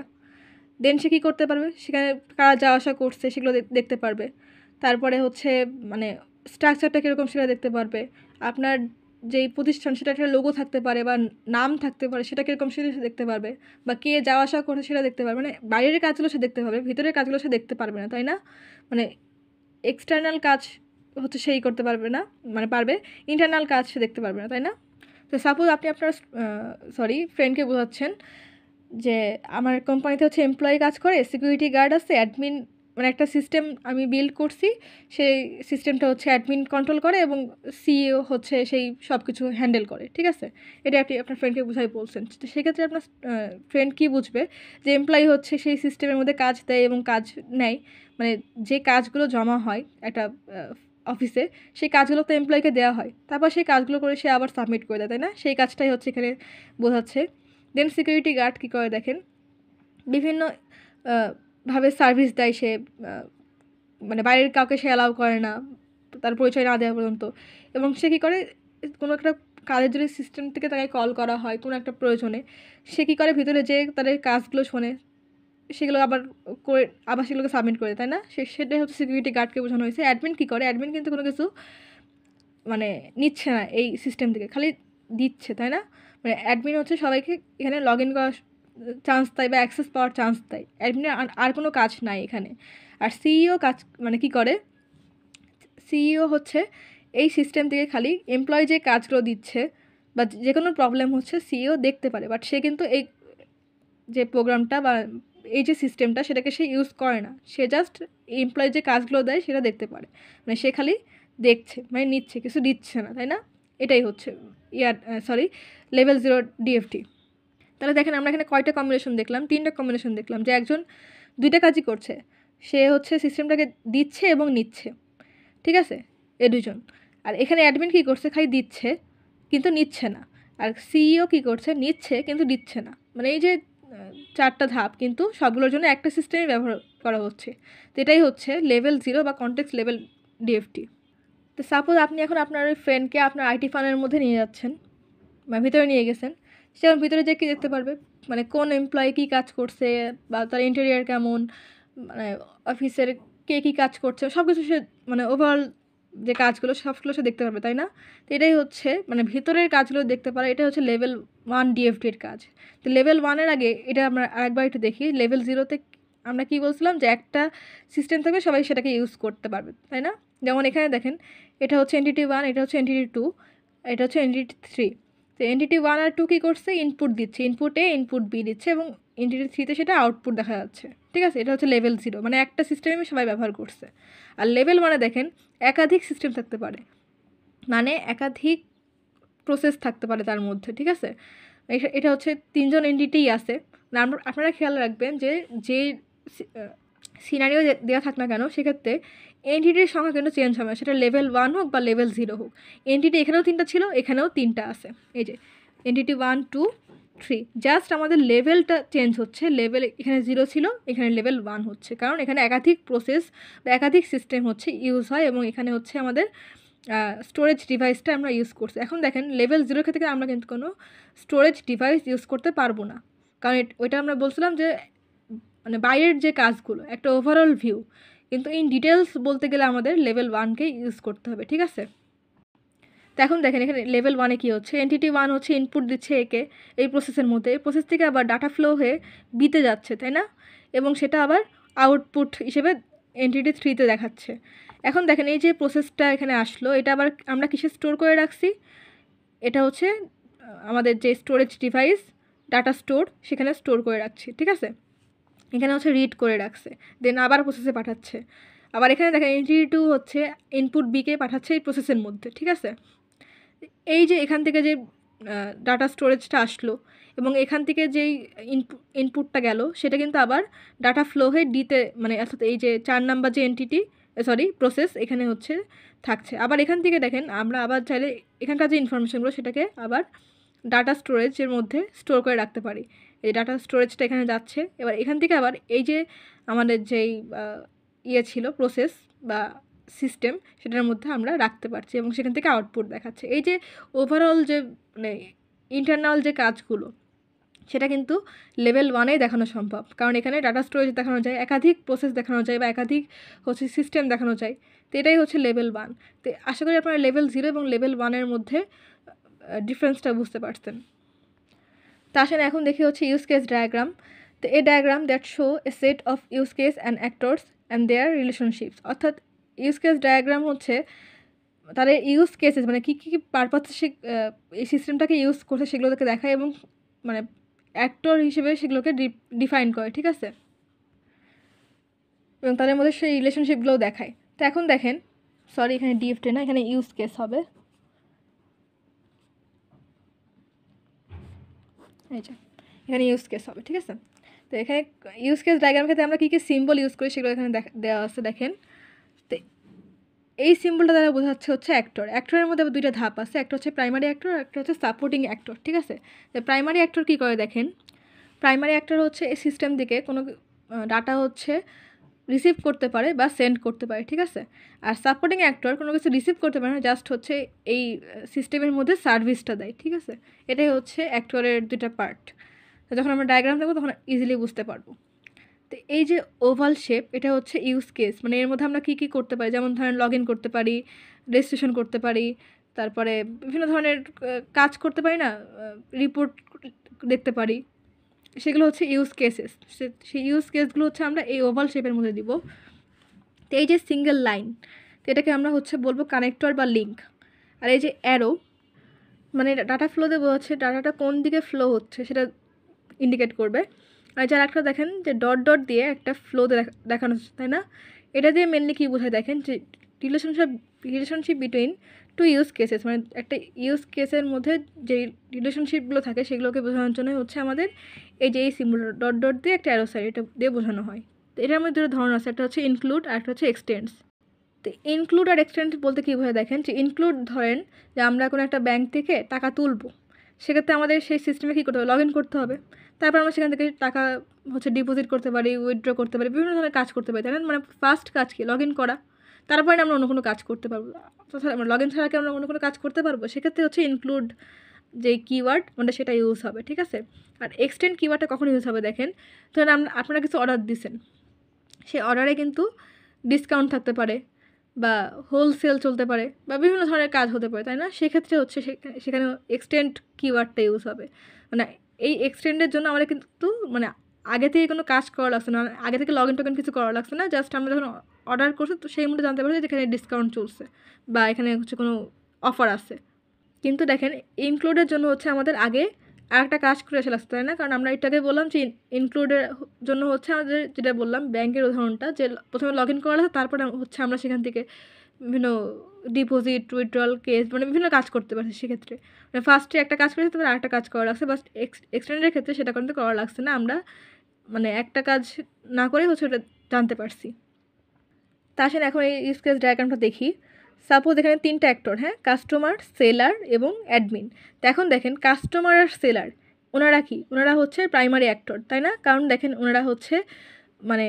দেন সে কী করতে পারবে, সেখানে কারা যাওয়া আসা করছে সেগুলো দেখতে পারবে। তারপরে হচ্ছে মানে স্ট্রাকচারটা কীরকম সেটা দেখতে পারবে। আপনার যেই প্রতিষ্ঠান সেটা একটা লোগো থাকতে পারে বা নাম থাকতে পারে, সেটা কীরকম সেটা সে দেখতে পারবে, বা কে যাওয়া আসা করছে সেটা দেখতে পারবে। মানে বাইরের কাজগুলো সে দেখতে পারবে, ভিতরের কাজগুলো সে দেখতে পারবে না, তাই না? মানে এক্সটার্নাল কাজ হচ্ছে সেই করতে পারবে না, মানে পারবে, ইন্টারনাল কাজ সে দেখতে পারবে না, তাই না? তো সাপোজ আপনি আপনার ফ্রেন্ডকে বোঝাচ্ছেন যে আমার কোম্পানিতে হচ্ছে এমপ্লয়ি কাজ করে, সিকিউরিটি গার্ড আছে, অ্যাডমিন, মানে একটা সিস্টেম আমি বিল্ড করছি, সেই সিস্টেমটা হচ্ছে অ্যাডমিন কন্ট্রোল করে এবং সিইও হচ্ছে সেই সব কিছু হ্যান্ডেল করে, ঠিক আছে? এটা আপনি আপনার ফ্রেন্ডকে বুঝাই বলছেন। তো সেক্ষেত্রে আপনার ফ্রেন্ড কী বুঝবে যে এমপ্লয়ি হচ্ছে সেই সিস্টেমের মধ্যে কাজ দেয় এবং কাজ নেয়, মানে যে কাজগুলো জমা হয় একটা অফিসে, সেই কাজগুলো তো এমপ্লয়িকে দেওয়া হয়, তারপর সেই কাজগুলো করে সে আবার সাবমিট করে দেয়, তাই না? সেই কাজটাই হচ্ছে এখানে বোঝাচ্ছে। দেন সিকিউরিটি গার্ড কী করে দেখেন, বিভিন্ন ভাবে সার্ভিস দেয় সে, মানে বাইরের কাউকে সে অ্যালাউ করে না তার পরিচয় না দেওয়া পর্যন্ত। এবং সে কী করে, কোনো একটা কাজের যদি সিস্টেম থেকে তাকে কল করা হয় কোনো একটা প্রয়োজনে, সে কী করে ভিতরে যে তাদের কাজগুলো শোনে, সেগুলো আবার করে আবার সেগুলোকে সাবমিট করে, তাই না? সেটাই হচ্ছে সিকিউরিটি গার্ডকে বোঝানো হয়েছে। অ্যাডমিন কী করে, অ্যাডমিন কিন্তু কোনো কিছু মানে নিচ্ছে না এই সিস্টেম থেকে, খালি দিচ্ছে, তাই না? মানে অ্যাডমিন হচ্ছে সবাইকে এখানে লগ ইন করার চান্স দেয় বা অ্যাক্সেস পাওয়ার চান্স দেয়, অ্যাডমিনের আর কোনো কাজ নাই এখানে। আর সিইও কাজ মানে কী করে, সিইও হচ্ছে এই সিস্টেম থেকে খালি এমপ্লয়ি যে কাজগুলো দিচ্ছে বা যে কোনো প্রবলেম হচ্ছে সিইও দেখতে পারে, বাট সে কিন্তু এই যে প্রোগ্রামটা বা এই যে সিস্টেমটা সেটাকে সে ইউজ করে না, সে জাস্ট এমপ্লয়ি যে কাজগুলো দেয় সেটা দেখতে পারে, মানে সে খালি দেখছে, মানে নিচ্ছে, কিছু দিচ্ছে না, তাই না? এটাই হচ্ছে লেভেল 0 ডিএফটি। তাহলে দেখেন আমরা এখানে কয়টা কম্বিনেশন দেখলাম, 3টা কম্বিনেশন দেখলাম, যে একজন 2টা কাজই করছে, সে হচ্ছে সিস্টেমটাকে দিচ্ছে এবং নিচ্ছে, ঠিক আছে, এ দুজন। আর এখানে অ্যাডমিন কী করছে, খালি দিচ্ছে কিন্তু নিচ্ছে না। আর সিইও কী করছে, নিচ্ছে কিন্তু দিচ্ছে না। মানে এই যে 4টা ধাপ, কিন্তু সবগুলোর জন্য একটা সিস্টেমই ব্যবহার করা হচ্ছে। তো এটাই হচ্ছে লেভেল 0 বা কনটেক্সট লেভেল ডিএফটি। তো সাপোজ আপনি এখন আপনার ওই ফ্রেন্ডকে আপনার আইটি ফার্মের মধ্যে নিয়ে যাচ্ছেন বা ভিতরে নিয়ে গেছেন, সে এখন ভিতরে যে কী দেখতে পারবে, মানে কোন এমপ্লয়ি কী কাজ করছে বা তার ইন্টেরিয়ার কেমন, মানে অফিসের কে কী কাজ করছে, সব কিছু সে মানে ওভারঅল যে কাজগুলো সবগুলো সে দেখতে পারবে, তাই না? তো এটাই হচ্ছে মানে ভিতরের কাজগুলো দেখতে পারে, এটা হচ্ছে লেভেল 1 ডিএফটির কাজ। তো লেভেল 1-এর আগে এটা আমরা আরেকবার একটু দেখি। লেভেল 0-তে আমরা কী বলছিলাম, যে একটা সিস্টেম থাকবে, সবাই সেটাকে ইউজ করতে পারবে, তাই না? যেমন এখানে দেখেন, এটা হচ্ছে এনটিটি 1, এটা হচ্ছে এনটিটি 2, এটা হচ্ছে এনটিটি 3। তো এনটিটি 1 আর 2 কী করছে, ইনপুট দিচ্ছে, ইনপুট এ ইনপুট বি দিচ্ছে এবং এনটিটি 3-তে সেটা আউটপুট দেখা যাচ্ছে, ঠিক আছে? এটা হচ্ছে লেভেল 0, মানে একটা সিস্টেমে সবাই ব্যবহার করছে। আর লেভেল 1-এ দেখেন একাধিক সিস্টেম থাকতে পারে, মানে একাধিক প্রসেস থাকতে পারে তার মধ্যে, ঠিক আছে? এটা হচ্ছে 3জন এনটিটিই আছে। আপনারা খেয়াল রাখবেন যে যে সিনারিও দেওয়া থাক না কেন, সেক্ষেত্রে এনটিটির সংখ্যা কিন্তু চেঞ্জ হবে, সেটা লেভেল 1 হোক বা লেভেল 0 হোক। এনটিটি এখানেও 3টা ছিল, এখানেও 3টা আছে, এই যে এনটিটি 1 2 3, জাস্ট আমাদের লেভেলটা চেঞ্জ হচ্ছে, লেভেল এখানে 0 ছিল, এখানে লেভেল 1 হচ্ছে, কারণ এখানে একাধিক প্রসেস বা একাধিক সিস্টেম হচ্ছে ইউজ হয় এবং এখানে হচ্ছে আমাদের স্টোরেজ ডিভাইসটা আমরা ইউজ করছি। এখন দেখেন লেভেল 0 ক্ষেত্রে আমরা কিন্তু কোনো স্টোরেজ ডিভাইস ইউজ করতে পারবো না, কারণ ওইটা আমরা বলছিলাম যে মানে বাইরের যে কাজগুলো একটা ওভারঅল ভিউ, কিন্তু ইন ডিটেলস বলতে গেলে আমাদের লেভেল 1কে ইউজ করতে হবে, ঠিক আছে? তো এখন দেখেন এখানে লেভেল 1-এ কী হচ্ছে, এনটিটি 1 হচ্ছে ইনপুট দিচ্ছে একে এই প্রসেসের মধ্যে, এই প্রসেস থেকে আবার ডাটা ফ্লো হয়ে বিতে যাচ্ছে, তাই না? এবং সেটা আবার আউটপুট হিসেবে এনটিটি 3-তে দেখাচ্ছে। এখন দেখেন এই যে প্রসেসটা এখানে আসলো, এটা আবার আমরা কিসে স্টোর করে রাখছি, এটা হচ্ছে আমাদের যে স্টোরেজ ডিভাইস ডাটা স্টোর, সেখানে স্টোর করে রাখছি, ঠিক আছে? এখানে হচ্ছে রিড করে রাখছে, দেন আবার প্রসেসে পাঠাচ্ছে। আবার এখানে দেখেন এনটিটি 2 হচ্ছে ইনপুট বিকে পাঠাচ্ছে এই প্রসেসের মধ্যে, ঠিক আছে? এই যে এখান থেকে যে ডাটা স্টোরেজটা আসলো এবং এখান থেকে যেই ইনপুটটা গেল, সেটা কিন্তু আবার ডাটা ফ্লো হয়ে ডিতে, মানে অর্থাৎ এই যে 4 নাম্বার যে প্রসেস এখানে হচ্ছে থাকছে। আবার এখান থেকে দেখেন আমরা আবার চাইলে এখানকার যে ইনফরমেশনগুলো সেটাকে আবার ডাটা স্টোরেজের মধ্যে স্টোর করে রাখতে পারি। এই ডাটা স্টোরেজটা এখানে যাচ্ছে, এবার এখান থেকে আবার এই যে আমাদের যেই ছিল প্রসেস বা সিস্টেম, সেটার মধ্যে আমরা রাখতে পারছি এবং সেখান থেকে আউটপুট দেখাচ্ছে। এই যে ওভারঅল যে মানে ইন্টারনাল যে কাজগুলো, সেটা কিন্তু লেভেল 1-এই দেখানো সম্ভব, কারণ এখানে ডাটা স্টোরেজ দেখানো যায়, একাধিক প্রসেস দেখানো যায় বা একাধিক হচ্ছে সিস্টেম দেখানো যায়। তো এটাই হচ্ছে লেভেল 1। তো আশা করি আপনারা লেভেল 0 এবং লেভেল 1-এর মধ্যে ডিফারেন্সটা বুঝতে পারছেন। তা আসেন এখন দেখি হচ্ছে ইউজ কেস ডায়াগ্রাম। তো এই diagram that show a set of use case and actors and their relationships, অর্থাৎ ইউজ কেস ডায়াগ্রাম হচ্ছে তাদের ইউজ কেসেস মানে কী কী পারপাসে সে এই সিস্টেমটাকে ইউজ করছে সেগুলোকে দেখায় এবং মানে অ্যাক্টর হিসেবে সেগুলোকে ডিফাইন করে, ঠিক আছে, এবং তাদের মধ্যে সেই রিলেশনশিপগুলোও দেখায়। তো এখন দেখেন, সরি এখানে ডিএফটি না, এখানে ইউজ কেস হবে। এই যে এখানে ইউজ কেস হবে, ঠিক আছে। তো এখানে ইউজ কেস ডায়াগ্রামের ক্ষেত্রে আমরা কী কী সিম্বল ইউজ করি সেগুলো এখানে দেওয়া আছে দেখেন। তো এই সিম্বলটা দ্বারা বোঝাচ্ছে হচ্ছে অ্যাক্টর। অ্যাক্টরের মধ্যে দুইটা ধাপ আছে, একটা হচ্ছে প্রাইমারি অ্যাক্টর, একটা হচ্ছে সাপোর্টিং অ্যাক্টর, ঠিক আছে। তো প্রাইমারি অ্যাক্টর কী করে দেখেন, প্রাইমারি অ্যাক্টর হচ্ছে এই সিস্টেম থেকে কোনো ডাটা হচ্ছে রিসিভ করতে পারে বা সেন্ড করতে পারে, ঠিক আছে। আর সাপোর্টিং অ্যাক্টর কোনো কিছু রিসিভ করতে পারে না, জাস্ট হচ্ছে এই সিস্টেমের মধ্যে সার্ভিসটা দেয়, ঠিক আছে। এটাই হচ্ছে অ্যাক্টরের দুইটা পার্ট। যখন আমরা ডায়াগ্রাম দেখবো তখন ইজিলি বুঝতে পারবো। তো এই যে ওভাল শেপ, এটা হচ্ছে ইউজ কেস, মানে এর মধ্যে আমরা কী কী করতে পারি, যেমন ধরেন লগ ইন করতে পারি, রেজিস্ট্রেশন করতে পারি, তারপরে বিভিন্ন ধরনের কাজ করতে পারি না, রিপোর্ট দেখতে পারি, সেগুলো হচ্ছে ইউজ কেসেস। সেই ইউজ কেসগুলো হচ্ছে আমরা এই ওভাল শেপের মধ্যে দিব। তো এই যে সিঙ্গেল লাইন, তো এটাকে আমরা হচ্ছে বলবো কানেক্টর বা লিঙ্ক। আর এই যে অ্যারো, মানে ডাটা ফ্লো দেবো হচ্ছে ডাটাটা কোন দিকে ফ্লো হচ্ছে সেটা ইন্ডিকেট করবে। আর যার একটা দেখেন যে ডট ডট দিয়ে একটা ফ্লোতে দেখানো হচ্ছে, তাই না। এটা দিয়ে মেনলি কী বোঝায় দেখেন, যে relationship between to use cases, মানে একটা ইউজ কেসের মধ্যে যে রিলেশনশিপগুলো থাকে সেগুলোকে বোঝানোর জন্য হচ্ছে আমাদের এই যে এই সিম্বল ডট ডট দিয়ে একটা অ্যারো সাইড এটা দিয়ে বোঝানো হয়। তো এটার মধ্যে দুটো ধরন আছে, একটা হচ্ছে ইনক্লুড আর একটা হচ্ছে এক্সটেন্ডস। তো ইনক্লুড আর এক্সটেন্ড বলতে কী বোঝায় দেখেন, যে ইনক্লুড ধরেন যে আমরা কোনো একটা ব্যাংক থেকে টাকা তুলবো, সেক্ষেত্রে আমাদের সেই সিস্টেমে কী করতে হবে, লগ ইন করতে হবে। তারপর আমরা সেখান থেকে টাকা হচ্ছে ডিপোজিট করতে পারি, উইথড্র করতে পারি, বিভিন্ন ধরনের কাজ করতে পারি, তাই না। মানে ফার্স্ট কাজ কি, লগ ইন করা, তারপরে আমরা অন্য কোনো কাজ করতে পারবো। তাছাড়া আমরা লগ ইন ছাড়া কি আমরা অন্য কোনো কাজ করতে পারবো, সেক্ষেত্রে হচ্ছে ইনক্লুড যে কিওয়ার্ড মানে সেটা ইউজ হবে, ঠিক আছে। আর এক্সটেন্ড কিওয়ার্ডটা কখন ইউজ হবে দেখেন, ধরেন আপনারা কিছু অর্ডার দিচ্ছেন, সেই অর্ডারে কিন্তু ডিসকাউন্ট থাকতে পারে বা হোলসেল চলতে পারে বা বিভিন্ন ধরনের কাজ হতে পারে, তাই না। সেক্ষেত্রে হচ্ছে সেখানে এক্সটেন্ড কিওয়ার্ডটা ইউজ হবে। মানে এই এক্সটেন্ডের জন্য আমাদের কিন্তু মানে আগে থেকে কোনো কাজ করা লাগছে না, আগে থেকে লগ ইন টোকেন কিছু করা লাগছে না, জাস্ট আমরা যখন অর্ডার করছি তো সেই মধ্যে জানতে পারছি যে এখানে ডিসকাউন্ট চলছে বা এখানে হচ্ছে কোনো অফার আছে। কিন্তু দেখেন ইনক্লুডের জন্য হচ্ছে আমাদের আগে আরেকটা কাজ করে আসা লাগছে, তাই না। কারণ আমরা এটাকে বললাম যে ইনক্লুডের জন্য হচ্ছে আমাদের যেটা বললাম ব্যাংকের উদাহরণটা, যে প্রথমে লগ ইন করা লাগছে, তারপরে হচ্ছে আমরা সেখান থেকে বিভিন্ন ডিপোজিট, উইথড্রল, কেস, মানে বিভিন্ন কাজ করতে পারছি। সেক্ষেত্রে মানে ফার্স্টে একটা কাজ করেছি, তারপরে আরেকটা কাজ করা লাগছে, বাট এক্সটেন্ডের ক্ষেত্রে সেটা কিন্তু করা লাগছে না, আমরা মানে একটা কাজ না করে হচ্ছে ওটা জানতে পারছি। তা আসেন এখন এই ইউজ কেস ডায়াগ্রামটা দেখি। সাপোজ এখানে তিনটা অ্যাক্টর, হ্যাঁ, কাস্টমার, সেলার এবং অ্যাডমিন। তো এখন দেখেন কাস্টমার আর সেলার ওনারা কি, ওনারা হচ্ছে প্রাইমারি অ্যাক্টর, তাই না। কারণ দেখেন ওনারা হচ্ছে মানে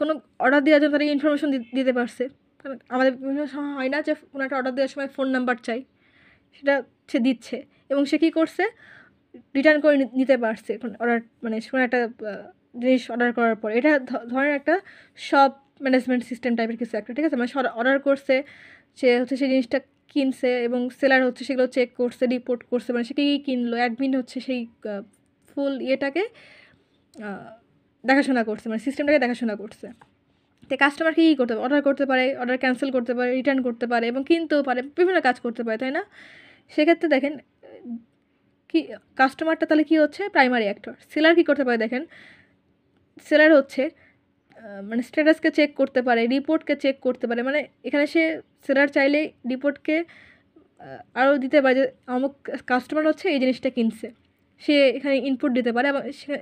কোনো অর্ডার দেওয়ার জন্য তারা ইনফরমেশন দিতে পারছে। কারণ আমাদের বিভিন্ন সময় হয় না যে কোনো একটা অর্ডার দেওয়ার সময় ফোন নাম্বার চাই, সেটা সে দিচ্ছে এবং সে কী করছে, রিটার্ন করে নিতে পারছে অর্ডার, মানে কোনো একটা জিনিস অর্ডার করার পর। এটা ধরেন একটা শপ ম্যানেজমেন্ট সিস্টেম টাইপের কিছু একটা, ঠিক আছে। মানে অর্ডার করছে, সে হচ্ছে সেই জিনিসটা কিনছে এবং সেলার হচ্ছে সেগুলো চেক করছে, রিপোর্ট করছে, মানে সে কী কিনলো, অ্যাডমিন হচ্ছে সেই ফুল ইয়েটাকে দেখাশোনা করছে, মানে সিস্টেমটাকে দেখাশোনা করছে। তো কাস্টমার কী করতে পারে, অর্ডার করতে পারে, অর্ডার ক্যান্সেল করতে পারে, রিটার্ন করতে পারে এবং কিনতেও পারে, বিভিন্ন কাজ করতে পারে, তাই না। সেক্ষেত্রে দেখেন কি কাস্টমারটা তাহলে কী হচ্ছে, প্রাইমারি অ্যাক্টর। সেলার কী করতে পারে দেখেন, সেলার হচ্ছে মানে স্ট্যাটাসকে চেক করতে পারে, রিপোর্টকে চেক করতে পারে, মানে এখানে সে সেলার চাইলে রিপোর্টকে আরও দিতে পারে যে অমুক কাস্টমার হচ্ছে এই জিনিসটা কিনছে, সে এখানে ইনপুট দিতে পারে এবং সে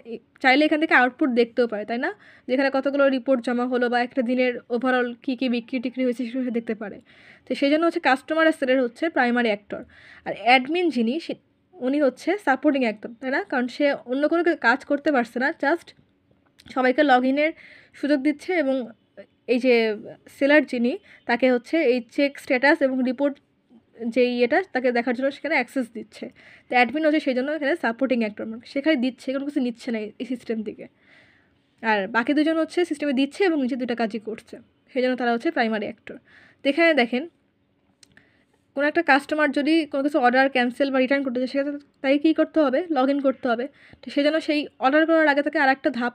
চাইলে এখান থেকে আউটপুট দেখতেও পারে, তাই না। যেখানে কতগুলো রিপোর্ট জমা হলো বা একটা দিনের ওভারঅল কী কী বিক্রি টিক্রি হয়েছে সেটা দেখতে পারে। তো সেই জন্য হচ্ছে কাস্টমার আর সেলার হচ্ছে প্রাইমারি অ্যাক্টর। আর অ্যাডমিন যিনি উনি হচ্ছে সাপোর্টিং অ্যাক্টর, তাই না। কারণ সে অন্য কোনো কাজ করতে পারছে না, জাস্ট সবাইকে লগ ইনের সুযোগ দিচ্ছে এবং এই যে সেলার যিনি তাকে হচ্ছে এই চেক স্ট্যাটাস এবং রিপোর্ট যে ইয়েটা তাকে দেখার জন্য সেখানে অ্যাক্সেস দিচ্ছে। তো অ্যাডমিন হচ্ছে সেই জন্য এখানে সাপোর্টিং অ্যাক্টর, সেখানে দিচ্ছে, কোনো কিছু নিচ্ছে না এই সিস্টেম থেকে। আর বাকি দুজন হচ্ছে সিস্টেমে দিচ্ছে এবং নিজে দুটা কাজই করছে, সেই জন্য তারা হচ্ছে প্রাইমারি অ্যাক্টর। তো এখানে দেখেন কোনো একটা কাস্টমার যদি কোনো কিছু অর্ডার ক্যান্সেল বা রিটার্ন করতে চায়, সেক্ষেত্রে তাই কী করতে হবে, লগ ইন করতে হবে। তো সেই জন্য সেই অর্ডার করার আগে থেকে আর একটা ধাপ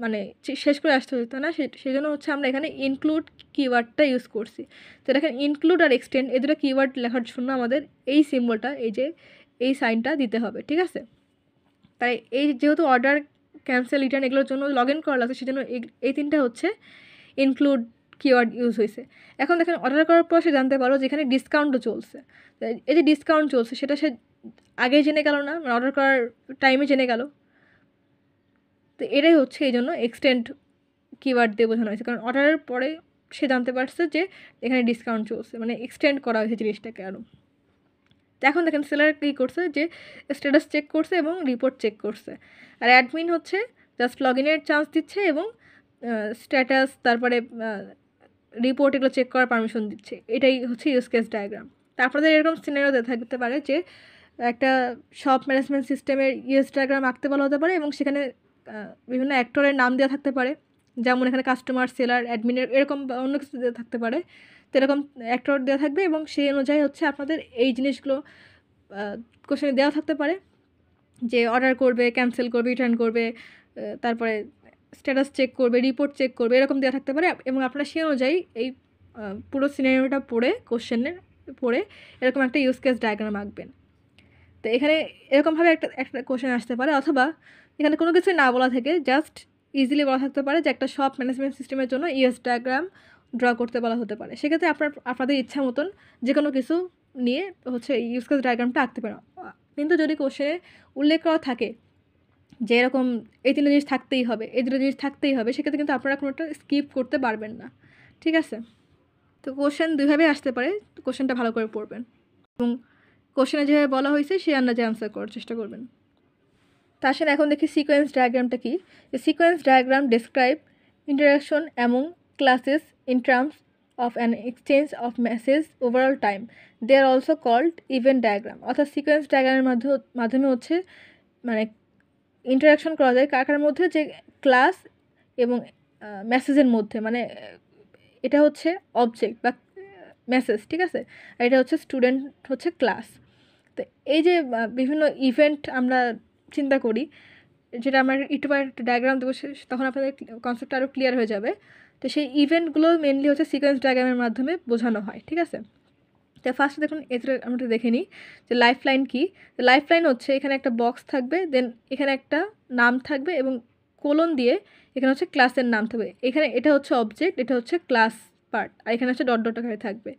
মানে শেষ করে আসতে হতো না, সেই জন্য হচ্ছে আমরা এখানে ইনক্লুড কিওয়ার্ডটা ইউজ করছি। তো এখানে ইনক্লুড আর এক্সটেন্ড এই দুটো কিওয়ার্ড লেখার জন্য আমাদের এই সিম্বলটা, এই যে এই সাইনটা দিতে হবে, ঠিক আছে। তাই এই যেহেতু অর্ডার, ক্যান্সেল, রিটার্ন এগুলোর জন্য লগ ইন করা লাগছে, সেজন্য এই তিনটা হচ্ছে ইনক্লুড কিওয়ার্ড ইউজ হয়েছে। এখন দেখেন অর্ডার করার পর সে জানতে পারো যে এখানে ডিসকাউন্টও চলছে। এই যে ডিসকাউন্ট চলছে সেটা সে আগে জেনে গেল না, মানে অর্ডার করার টাইমে জেনে গেল। তো এটাই হচ্ছে এই জন্য এক্সটেন্ড কিওয়ার্ড দিয়ে বোঝানো হয়েছে, কারণ অর্ডারের পরে সে জানতে পারছে যে এখানে ডিসকাউন্ট চলছে, মানে এক্সটেন্ড করা হয়েছে জিনিসটাকে আরও। তো এখন দেখেন সেলার কী করছে যে স্ট্যাটাস চেক করছে এবং রিপোর্ট চেক করছে, আর অ্যাডমিন হচ্ছে জাস্ট লগ ইনের চান্স দিচ্ছে এবং স্ট্যাটাস তারপরে রিপোর্ট এগুলো চেক করার পারমিশন দিচ্ছে। এটাই হচ্ছে ইউজ কেস ডায়াগ্রাম। তা আপনাদের এরকম সিনারিও থাকতে পারে যে একটা শপ ম্যানেজমেন্ট সিস্টেমের ইউএস ডায়াগ্রাম আঁকতে বলা হতে পারে এবং সেখানে বিভিন্ন অ্যাক্টরের নাম দেওয়া থাকতে পারে, যেমন এখানে কাস্টমার, সেলার, অ্যাডমিনের এরকম অন্য কিছু দেওয়া থাকতে পারে। তো এরকম অ্যাক্টর দেওয়া থাকবে এবং সেই অনুযায়ী হচ্ছে আপনাদের এই জিনিসগুলো কোশ্চেনে দেওয়া থাকতে পারে যে অর্ডার করবে, ক্যান্সেল করবে, রিটার্ন করবে, তারপরে স্ট্যাটাস চেক করবে, রিপোর্ট চেক করবে, এরকম দেওয়া থাকতে পারে। এবং আপনারা সেই অনুযায়ী এই পুরো সিনারিওটা পড়ে কোশ্চেনের পড়ে এরকম একটা ইউজ কেস ডায়াগ্রাম আঁকবেন। তো এখানে এরকমভাবে একটা কোশ্চেন আসতে পারে, অথবা এখানে কোনো কিছু না বলা থেকে জাস্ট ইজিলি বলা থাকতে পারে যে একটা শপ ম্যানেজমেন্ট সিস্টেমের জন্য ইউএস ডায়াগ্রাম ড্র করতে বলা হতে পারে। সেক্ষেত্রে আপনাদের ইচ্ছা মতন যে কোনো কিছু নিয়ে হচ্ছে ইউজ কেস ডায়াগ্রামটা আঁকতে পারেন। কিন্তু যদি কোশ্চেনে উল্লেখ করা থাকে যে এরকম এই তিনটা জিনিস থাকতেই হবে, এই দুটো জিনিস থাকতেই হবে, সেক্ষেত্রে কিন্তু আপনারা কোনোটা স্কিপ করতে পারবেন না। ঠিক আছে? তো কোশ্চেন দুইভাবেই আসতে পারে, কোশ্চেনটা ভালো করে পড়বেন এবং কোশ্চেনে যেভাবে বলা হয়েছে সেই আন্দাজে আনসার করার চেষ্টা করবেন। তা আসেন এখন দেখি সিকোয়েন্স ডায়াগ্রামটা কি। Sequence diagram describe interaction among classes in terms of an exchange of message overall time. They are also called event diagram. অর্থাৎ সিকোয়েন্স ডায়াগ্রামের মাধ্যমে হচ্ছে মানে ইন্টারাকশন করা যায় কার মধ্যে, যে ক্লাস এবং মেসেজের মধ্যে, মানে এটা হচ্ছে অবজেক্ট বা মেসেজ, ঠিক আছে, আর এটা হচ্ছে স্টুডেন্ট হচ্ছে ক্লাস। তো এই যে বিভিন্ন ইভেন্ট আমরা চিন্তা করি, যেটা আমরা একটু একটা ডায়াগ্রাম দেবো, তখন আপনাদের কনসেপ্টটা আরও ক্লিয়ার হয়ে যাবে। তো সেই ইভেন্টগুলো মেনলি হচ্ছে সিকোয়েন্স ডায়াগ্রামের মাধ্যমে বোঝানো হয়। ঠিক আছে? তো ফার্স্টে দেখুন এতে আমরা দেখে নিই যে লাইফ লাইন কী। লাইফ লাইন হচ্ছে এখানে একটা বক্স থাকবে, দেন এখানে একটা নাম থাকবে এবং কোলন দিয়ে এখানে হচ্ছে ক্লাসের নাম থাকবে। এখানে এটা হচ্ছে অবজেক্ট, এটা হচ্ছে ক্লাস পার্ট, আর এখানে হচ্ছে ডট ডট আকারে থাকবে।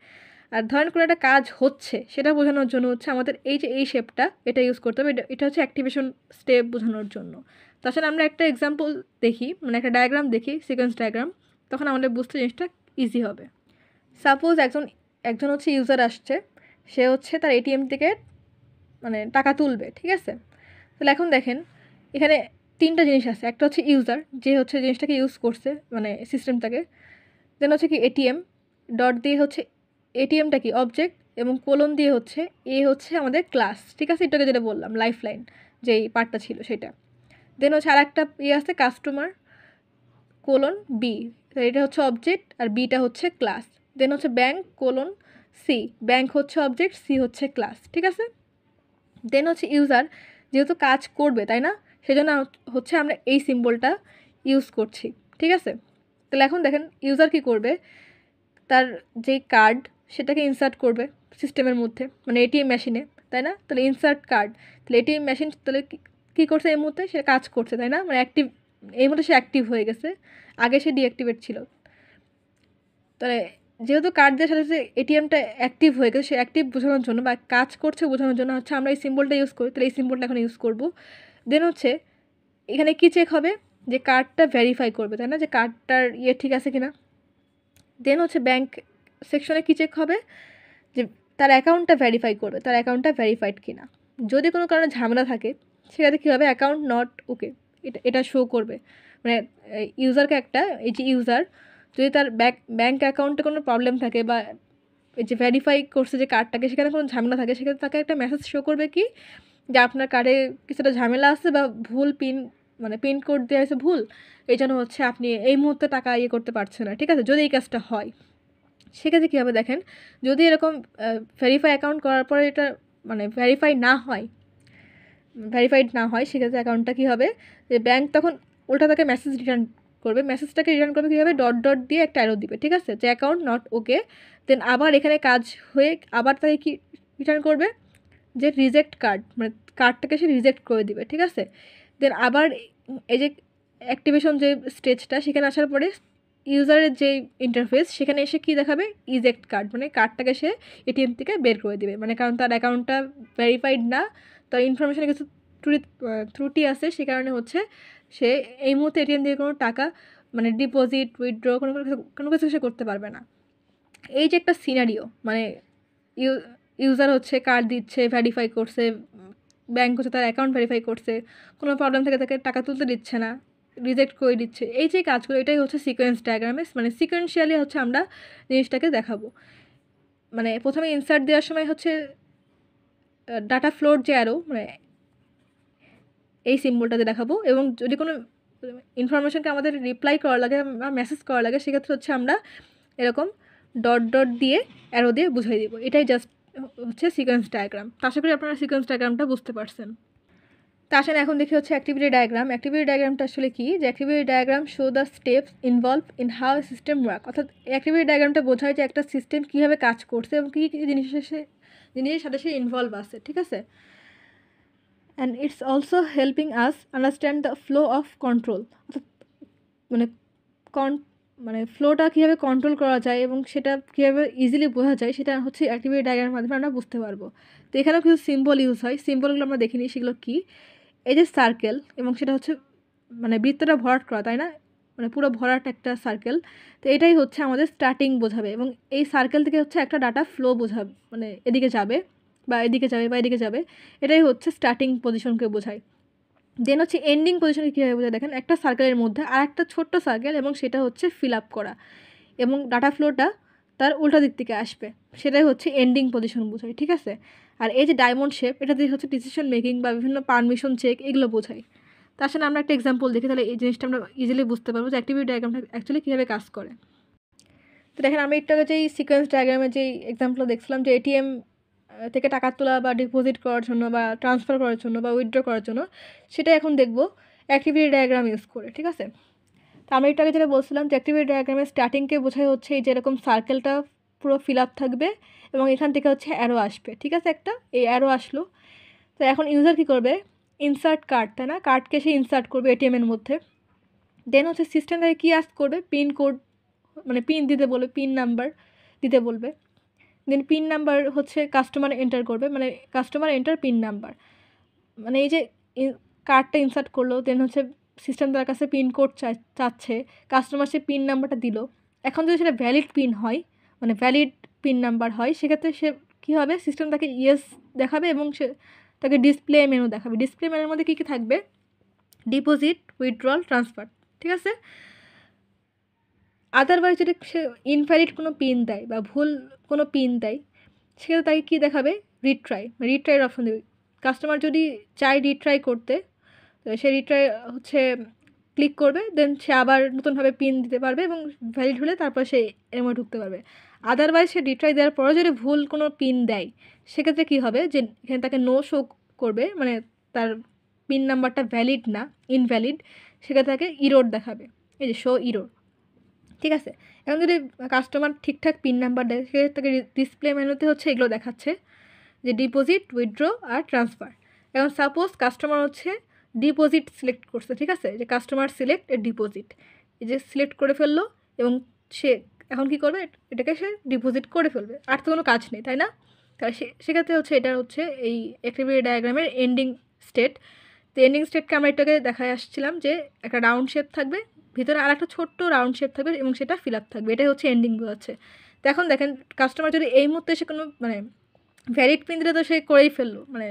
আর ধরেন কোনো একটা কাজ হচ্ছে সেটা বোঝানোর জন্য হচ্ছে আমাদের এই যে এই শেপটা এটা ইউজ করতে হবে। এটা হচ্ছে অ্যাক্টিভেশন স্টেপ বোঝানোর জন্য। তাছাড়া আমরা একটা এক্সাম্পল দেখি, মানে একটা ডায়াগ্রাম দেখি, সিকোয়েন্স ডায়াগ্রাম, তখন আমাদের বুঝতে জিনিসটা ইজি হবে। সাপোজ একজন হচ্ছে ইউজার আসছে, সে হচ্ছে তার এটিএম থেকে মানে টাকা তুলবে। ঠিক আছে? তাহলে এখন দেখেন এখানে তিনটা জিনিস আছে। একটা হচ্ছে ইউজার, যে হচ্ছে জিনিসটাকে ইউজ করছে, মানে সিস্টেমটাকে। দেন হচ্ছে কি এটিএম, ডট দিয়ে হচ্ছে এটিএমটা কি অবজেক্ট, এবং কোলন দিয়ে হচ্ছে হচ্ছে আমাদের ক্লাস। ঠিক আছে? এটাকে যেটা বললাম লাইফ লাইন, যেই পার্টটা ছিল সেটা। দেন হচ্ছে আর একটা আছে কাস্টমার, কোলন বি, এটা হচ্ছে অবজেক্ট আর বিটা হচ্ছে ক্লাস। দেন হচ্ছে ব্যাংক, কোলন সি, ব্যাংক হচ্ছে অবজেক্ট, সি হচ্ছে ক্লাস। ঠিক আছে? দেন হচ্ছে ইউজার, যেহেতু কাজ করবে তাই না, সেজন্য হচ্ছে আমরা এই সিম্বলটা ইউজ করছি। ঠিক আছে? তাহলে এখন দেখেন ইউজার কী করবে, তার যে কার্ড সেটাকে ইনসার্ট করবে সিস্টেমের মধ্যে, মানে এটিএম মেশিনে, তাই না? তাহলে ইনসার্ট কার্ড, তাহলে এটিএম মেশিন তাহলে কী করছে এই মুহূর্তে, সে কাজ করছে, তাই না? মানে অ্যাক্টিভ, এই মুহূর্তে সে অ্যাক্টিভ হয়ে গেছে, আগে সে ডিঅ্যাক্টিভেট ছিল। তাহলে যেহেতু কার্ড দেওয়ার সাথে সাথে এটিএমটা অ্যাক্টিভ হয়ে গেছে, সে অ্যাক্টিভ বোঝানোর জন্য বা কাজ করছে বোঝানোর জন্য হচ্ছে আমরা এই সিম্বলটা ইউজ করি। তাহলে এই সিম্বলটা এখন ইউজ করব। দেন হচ্ছে এখানে কী চেক হবে, যে কার্ডটা ভেরিফাই করবে, তাই না, যে কার্ডটার ঠিক আছে কি না। দেন হচ্ছে ব্যাংক সেকশনে কী চেক হবে, যে তার অ্যাকাউন্টটা ভেরিফাই করবে, তার অ্যাকাউন্টটা ভেরিফাইড কিনা। যদি কোনো কারণে ঝামেলা থাকে সেক্ষেত্রে কী হবে, অ্যাকাউন্ট নট ওকে এটা শো করবে। মানে ইউজারকে একটা, এই যে ইউজার যদি তার ব্যাংক অ্যাকাউন্টে কোনো প্রবলেম থাকে বা এই যে ভেরিফাই করছে যে কার্ডটাকে, সেখানে কোনো ঝামেলা থাকে, সেক্ষেত্রে তাকে একটা মেসেজ শো করবে কি, যে আপনার কার্ডে কিছুটা ঝামেলা আছে বা ভুল পিন কোড দেওয়া হয়েছে ভুল, এই জন্য হচ্ছে আপনি এই মুহূর্তে টাকা করতে পারছেন না। ঠিক আছে? যদি এই কাজটা হয় সেক্ষেত্রে কী হবে দেখেন, যদি এরকম ভেরিফাই অ্যাকাউন্ট করার পরে এটা মানে ভেরিফাইড না হয় সেক্ষেত্রে অ্যাকাউন্টটা কী হবে, যে ব্যাংক তখন উল্টা তাকে মেসেজ রিটার্ন করবে। মেসেজটাকে রিটার্ন করবে কীভাবে, ডট ডট দিয়ে একটা অ্যারো দিবে। ঠিক আছে? যে অ্যাকাউন্ট নট ওকে। দেন আবার এখানে কাজ হয়ে আবার তাকে কি রিটার্ন করবে, যে রিজেক্ট কার্ড, মানে কার্ডটাকে সে রিজেক্ট করে দিবে, ঠিক আছে। দেন আবার এই যে অ্যাক্টিভেশন যে স্টেজটা, সেখানে আসার পরে ইউজারের যে ইন্টারফেস, সেখানে এসে কী দেখাবে, ইজেক্ট কার্ড, মানে কার্ডটাকে সে এটিএম থেকে বের করে দিবে, মানে কারণ তার অ্যাকাউন্টটা ভেরিফাইড না, তার ইনফরমেশনে কিছু ত্রুটি আছে, সে কারণে হচ্ছে সে এই মুহূর্তে এটিএম দিয়ে কোনো টাকা মানে ডিপোজিট, উইথড্র কোনো কিছু সে করতে পারবে না। এই যে একটা সিনারিও, মানে ইউজার হচ্ছে কার্ড দিচ্ছে, ভেরিফাই করছে, ব্যাংক হচ্ছে তার অ্যাকাউন্ট ভেরিফাই করছে, কোনো প্রবলেম থেকে তাকে টাকা তুলতে দিচ্ছে না, রিজেক্ট করে দিচ্ছে, এই যে কাজগুলো, এটাই হচ্ছে সিকোয়েন্স ডায়াগ্রামে, মানে সিকোয়েন্সিয়ালি হচ্ছে আমরা জিনিসটাকে দেখাবো। মানে প্রথমে ইনসার্ট দেওয়ার সময় হচ্ছে ডাটা ফ্লোর যে অ্যারো, মানে এই সিম্বলটাতে দেখাবো, এবং যদি কোনো ইনফরমেশনকে আমাদের রিপ্লাই করা লাগে বা মেসেজ করা লাগে, সেক্ষেত্রে হচ্ছে আমরা এরকম ডট ডট দিয়ে অ্যারো দিয়ে বুঝিয়ে দিব। এটাই জাস্ট হচ্ছে সিকোয়েন্স ডায়াগ্রাম। তো আশা করি আপনারা সিকোয়েন্স ডায়াগ্রামটা বুঝতে পারছেন। তা আসলে এখন দেখি হচ্ছে অ্যাক্টিভিটি ডায়াগ্রাম। অ্যাক্টিভিটি ডায়াগ্রামটা আসলে কি, যে activity diagram show the steps involve in how system work, অর্থাৎ অ্যাক্টিভিটি ডায়াগ্রামটা বোঝায় যে একটা সিস্টেম কীভাবে কাজ করছে এবং কী কী জিনিসের সাথে সে ইনভলভ আছে, ঠিক আছে। And it's also helping us understand the flow of control, অর্থাৎ মানে মানে ফ্লোটা কীভাবে কন্ট্রোল করা যায় এবং সেটা কীভাবে ইজিলি বোঝা যায়, সেটা হচ্ছে অ্যাক্টিভিটি ডায়াগ্রামের মাধ্যমে আমরা বুঝতে পারবো। তো এখানেও কিছু সিম্বল ইউজ হয়, সিম্বলগুলো আমরা দেখে নিই সেগুলো কী। এই যে সার্কেল, এবং সেটা হচ্ছে মানে বৃত্তটা ভরাট করা, তাই না, মানে পুরো ভরাট একটা সার্কেল। তো এটাই হচ্ছে আমাদের স্টার্টিং বোঝাবে, এবং এই সার্কেল থেকে হচ্ছে একটা ডাটা ফ্লো বোঝাবে, মানে এদিকে যাবে বা এদিকে যাবে বা এদিকে যাবে, এটাই হচ্ছে স্টার্টিং পজিশনকে বোঝায়। দেন হচ্ছে এন্ডিং পজিশনকে কীভাবে বোঝায়, দেখেন একটা সার্কেলের মধ্যে আর একটা ছোট্ট সার্কেল, এবং সেটা হচ্ছে ফিল আপ করা, এবং ডাটা ফ্লোটা তার উল্টা দিক থেকে আসবে, সেটাই হচ্ছে এন্ডিং পজিশন বোঝায়, ঠিক আছে। আর এই যে ডায়মন্ড শেপ, এটা দিয়ে হচ্ছে ডিসিশন মেকিং বা বিভিন্ন পারমিশন চেক এগুলো বোঝায়। তার সাথে আমরা একটা এক্সাম্পল দেখি, তাহলে এই জিনিসটা আমরা ইজিলি বুঝতে পারবো যে অ্যাক্টিভিটি ডায়াগ্রামটা অ্যাকচুয়ালি কীভাবে কাজ করে। তো দেখেন আমি একটু আগে যেই সিকোয়েন্স ডায়াগ্রামে যেই এক্সাম্পল দেখছিলাম, যে এটিএম থেকে টাকা তোলা বা ডিপোজিট করার জন্য বা ট্রান্সফার করার জন্য বা উইথড্র করার জন্য, সেটা এখন দেখব অ্যাক্টিভিটি ডায়াগ্রাম ইউজ করে, ঠিক আছে। তো আমি একটু আগে যেটা বলছিলাম যে অ্যাক্টিভিটি ডায়াগ্রামের স্টার্টিংকে বোঝাই হচ্ছে এই যে এরকম সার্কেলটা পুরো ফিল আপ থাকবে, এবং এখান থেকে হচ্ছে অ্যারো আসবে, ঠিক আছে, একটা এই অ্যারো আসলো। তো এখন ইউজার কী করবে, ইনসার্ট কার্ড, তাই না, কার্ডকে সে ইনসার্ট করবে এটিএমের মধ্যে। দেন হচ্ছে সিস্টেম থেকে কী আস্ক করবে, পিন কোড, মানে পিন দিতে বলবে, পিন নাম্বার দিতে বলবে। দেন পিন নাম্বার হচ্ছে কাস্টমার এন্টার করবে, মানে কাস্টমার এন্টার পিন নাম্বার, মানে এই যে কার্ডটা ইনসার্ট করলো, দেন হচ্ছে সিস্টেম তার কাছে পিন কোড চাচ্ছে, কাস্টমার সে পিন নাম্বারটা দিল। এখন যদি সেটা ভ্যালিড পিন হয়, মানে ভ্যালিড পিন নাম্বার হয়, সেক্ষেত্রে সে কী হবে, সিস্টেম তাকে ইয়েস দেখাবে এবং সে তাকে ডিসপ্লে মেনু দেখাবে। ডিসপ্লে মেনুর মধ্যে কী কী থাকবে, ডিপোজিট, উইথড্রল, ট্রান্সফার, ঠিক আছে। আদারওয়াইজ যদি সে ইনভ্যালিড কোনো পিন দেয় বা ভুল কোনো পিন দেয়, সেক্ষেত্রে তাকে কী দেখাবে, রিট্রাইয়ের অপশন দেবে। কাস্টমার যদি চায় রিট্রাই করতে, তো সে রিট্রাই হচ্ছে ক্লিক করবে, দেন সে আবার নতুনভাবে পিন দিতে পারবে এবং ভ্যালিড হলে তারপর সে এর মধ্যে ঢুকতে পারবে। আদারওয়াইজ সে রিট্রাই দেওয়ার পরেও যদি ভুল কোনো পিন দেয়, সেক্ষেত্রে কী হবে, যে এখানে তাকে নো শো করবে, মানে তার পিন নাম্বারটা ভ্যালিড না, ইনভ্যালিড, সেক্ষেত্রে তাকে ইরোর দেখাবে, এই যে শো ইরোর, ঠিক আছে। এখন যদি কাস্টমার ঠিকঠাক পিন নাম্বার দেয়, সেক্ষেত্রে তাকে ডিসপ্লে মেনুতে হচ্ছে এগুলো দেখাচ্ছে, যে ডিপোজিট, উইথড্র আর ট্রান্সফার। এখন সাপোজ কাস্টমার হচ্ছে ডিপোজিট সিলেক্ট করছে, ঠিক আছে, যে কাস্টমার সিলেক্ট এ ডিপোজিট, এই যে সিলেক্ট করে ফেললো, এবং সে এখন কী করবে, এটাকে সে ডিপোজিট করে ফেলবে, আর তো কোনো কাজ নেই, তাই না। তাহলে সেক্ষেত্রে হচ্ছে এটা হচ্ছে এই অ্যাক্টিভিটি ডায়াগ্রামের এন্ডিং স্টেট। তো এন্ডিং স্টেটকে আমরা এটাকে দেখায় আসছিলাম যে একটা রাউন্ড শেপ থাকবে, ভিতরে আর একটা ছোট্ট রাউন্ড শেপ থাকবে, এবং সেটা ফিল আপ থাকবে, এটাই হচ্ছে এন্ডিং বোঝাচ্ছে। তো এখন দেখেন কাস্টমার যদি এই মুহূর্তে সে কোনো মানে ভ্যালিড পিন দিলে তো সে করেই ফেললো, মানে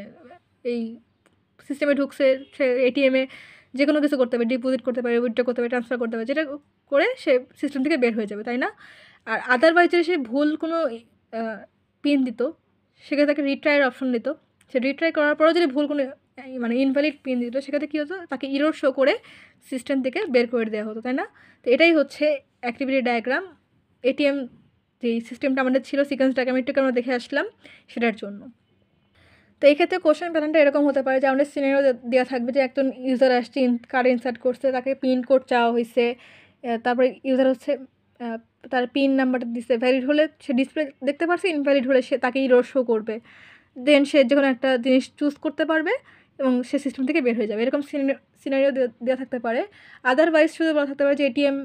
এই সিস্টেমে ঢুকছে, সে এটিএমে যে কোনো কিছু করতে পারে, ডিপোজিট করতে পারে, উইথড্র করতে পারে, ট্রান্সফার করতে পারে, যেটা করে সে সিস্টেম থেকে বের হয়ে যাবে, তাই না। আর আদারওয়াইজ যদি সে ভুল কোনো পিন দিত, সেক্ষেত্রে তাকে রিট্রাইয়ের অপশন দিত, সে রিট্রাই করার পরেও যদি ভুল কোনো মানে ইনভ্যালিড পিন দিত, সেক্ষেত্রে কী হতো, তাকে ইরোর শো করে সিস্টেম থেকে বের করে দেওয়া হতো, তাই না। তো এটাই হচ্ছে অ্যাক্টিভিটি ডায়াগ্রাম, এটিএম যেই সিস্টেমটা আমাদের ছিল, সিকোয়েন্স ডায়াগ্রামটাকে আমরা দেখে আসলাম সেটার জন্য। তো এই ক্ষেত্রে কোশ্চেন প্যাটার্নটা এরকম হতে পারে যে আমাদের সিনারিও দেওয়া থাকবে যে একজন ইউজার আসছে, কার্ড ইনসার্ট করছে, তাকে পিন কোড চাওয়া হয়েছে, তারপরে ইউজার হচ্ছে তার পিন নাম্বারটা দিচ্ছে, ভ্যালিড হলে সে ডিসপ্লে দেখতে পারছে, ইনভ্যালিড হলে সে তাকে ইরর শো করবে। দেন সে যে কোনো একটা জিনিস চুজ করতে পারবে এবং সে সিস্টেম থেকে বের হয়ে যাবে। এরকম সিনারিও দেওয়া থাকতে পারে। আদারওয়াইজ শুধু বলা থাকতে পারে যে এটিএম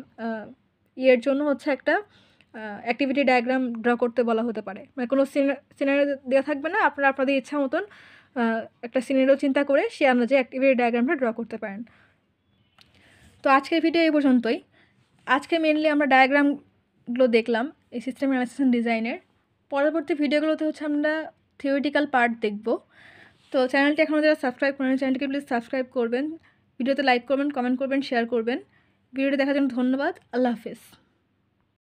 ইয়ের জন্য হচ্ছে একটা অ্যাক্টিভিটি ডায়াগ্রাম ড্র করতে বলা হতে পারে। মানে কোনো সিনারিও দেওয়া থাকবে না, আপনারা আপনাদের ইচ্ছা মতন একটা সিনারিও চিন্তা করে সে অনুযায়ী অ্যাক্টিভিটি ডায়াগ্রামটা ড্র করতে পারেন। তো আজকের ভিডিও এই পর্যন্তই। আজকে মেনলি আমরা ডায়াগ্রামগুলো দেখলাম এই সিস্টেম অ্যানালাইসিস এন্ড ডিজাইনের। পরবর্তী ভিডিওগুলোতে হচ্ছে আমরা থিওরিটিক্যাল পার্ট দেখব। তো চ্যানেলটি এখনও যারা সাবস্ক্রাইব করেন চ্যানেলটিকে প্লিজ সাবস্ক্রাইব করবেন, ভিডিওতে লাইক করবেন, কমেন্ট করবেন, শেয়ার করবেন। ভিডিওটি দেখার জন্য ধন্যবাদ। আল্লাহ হাফেজ।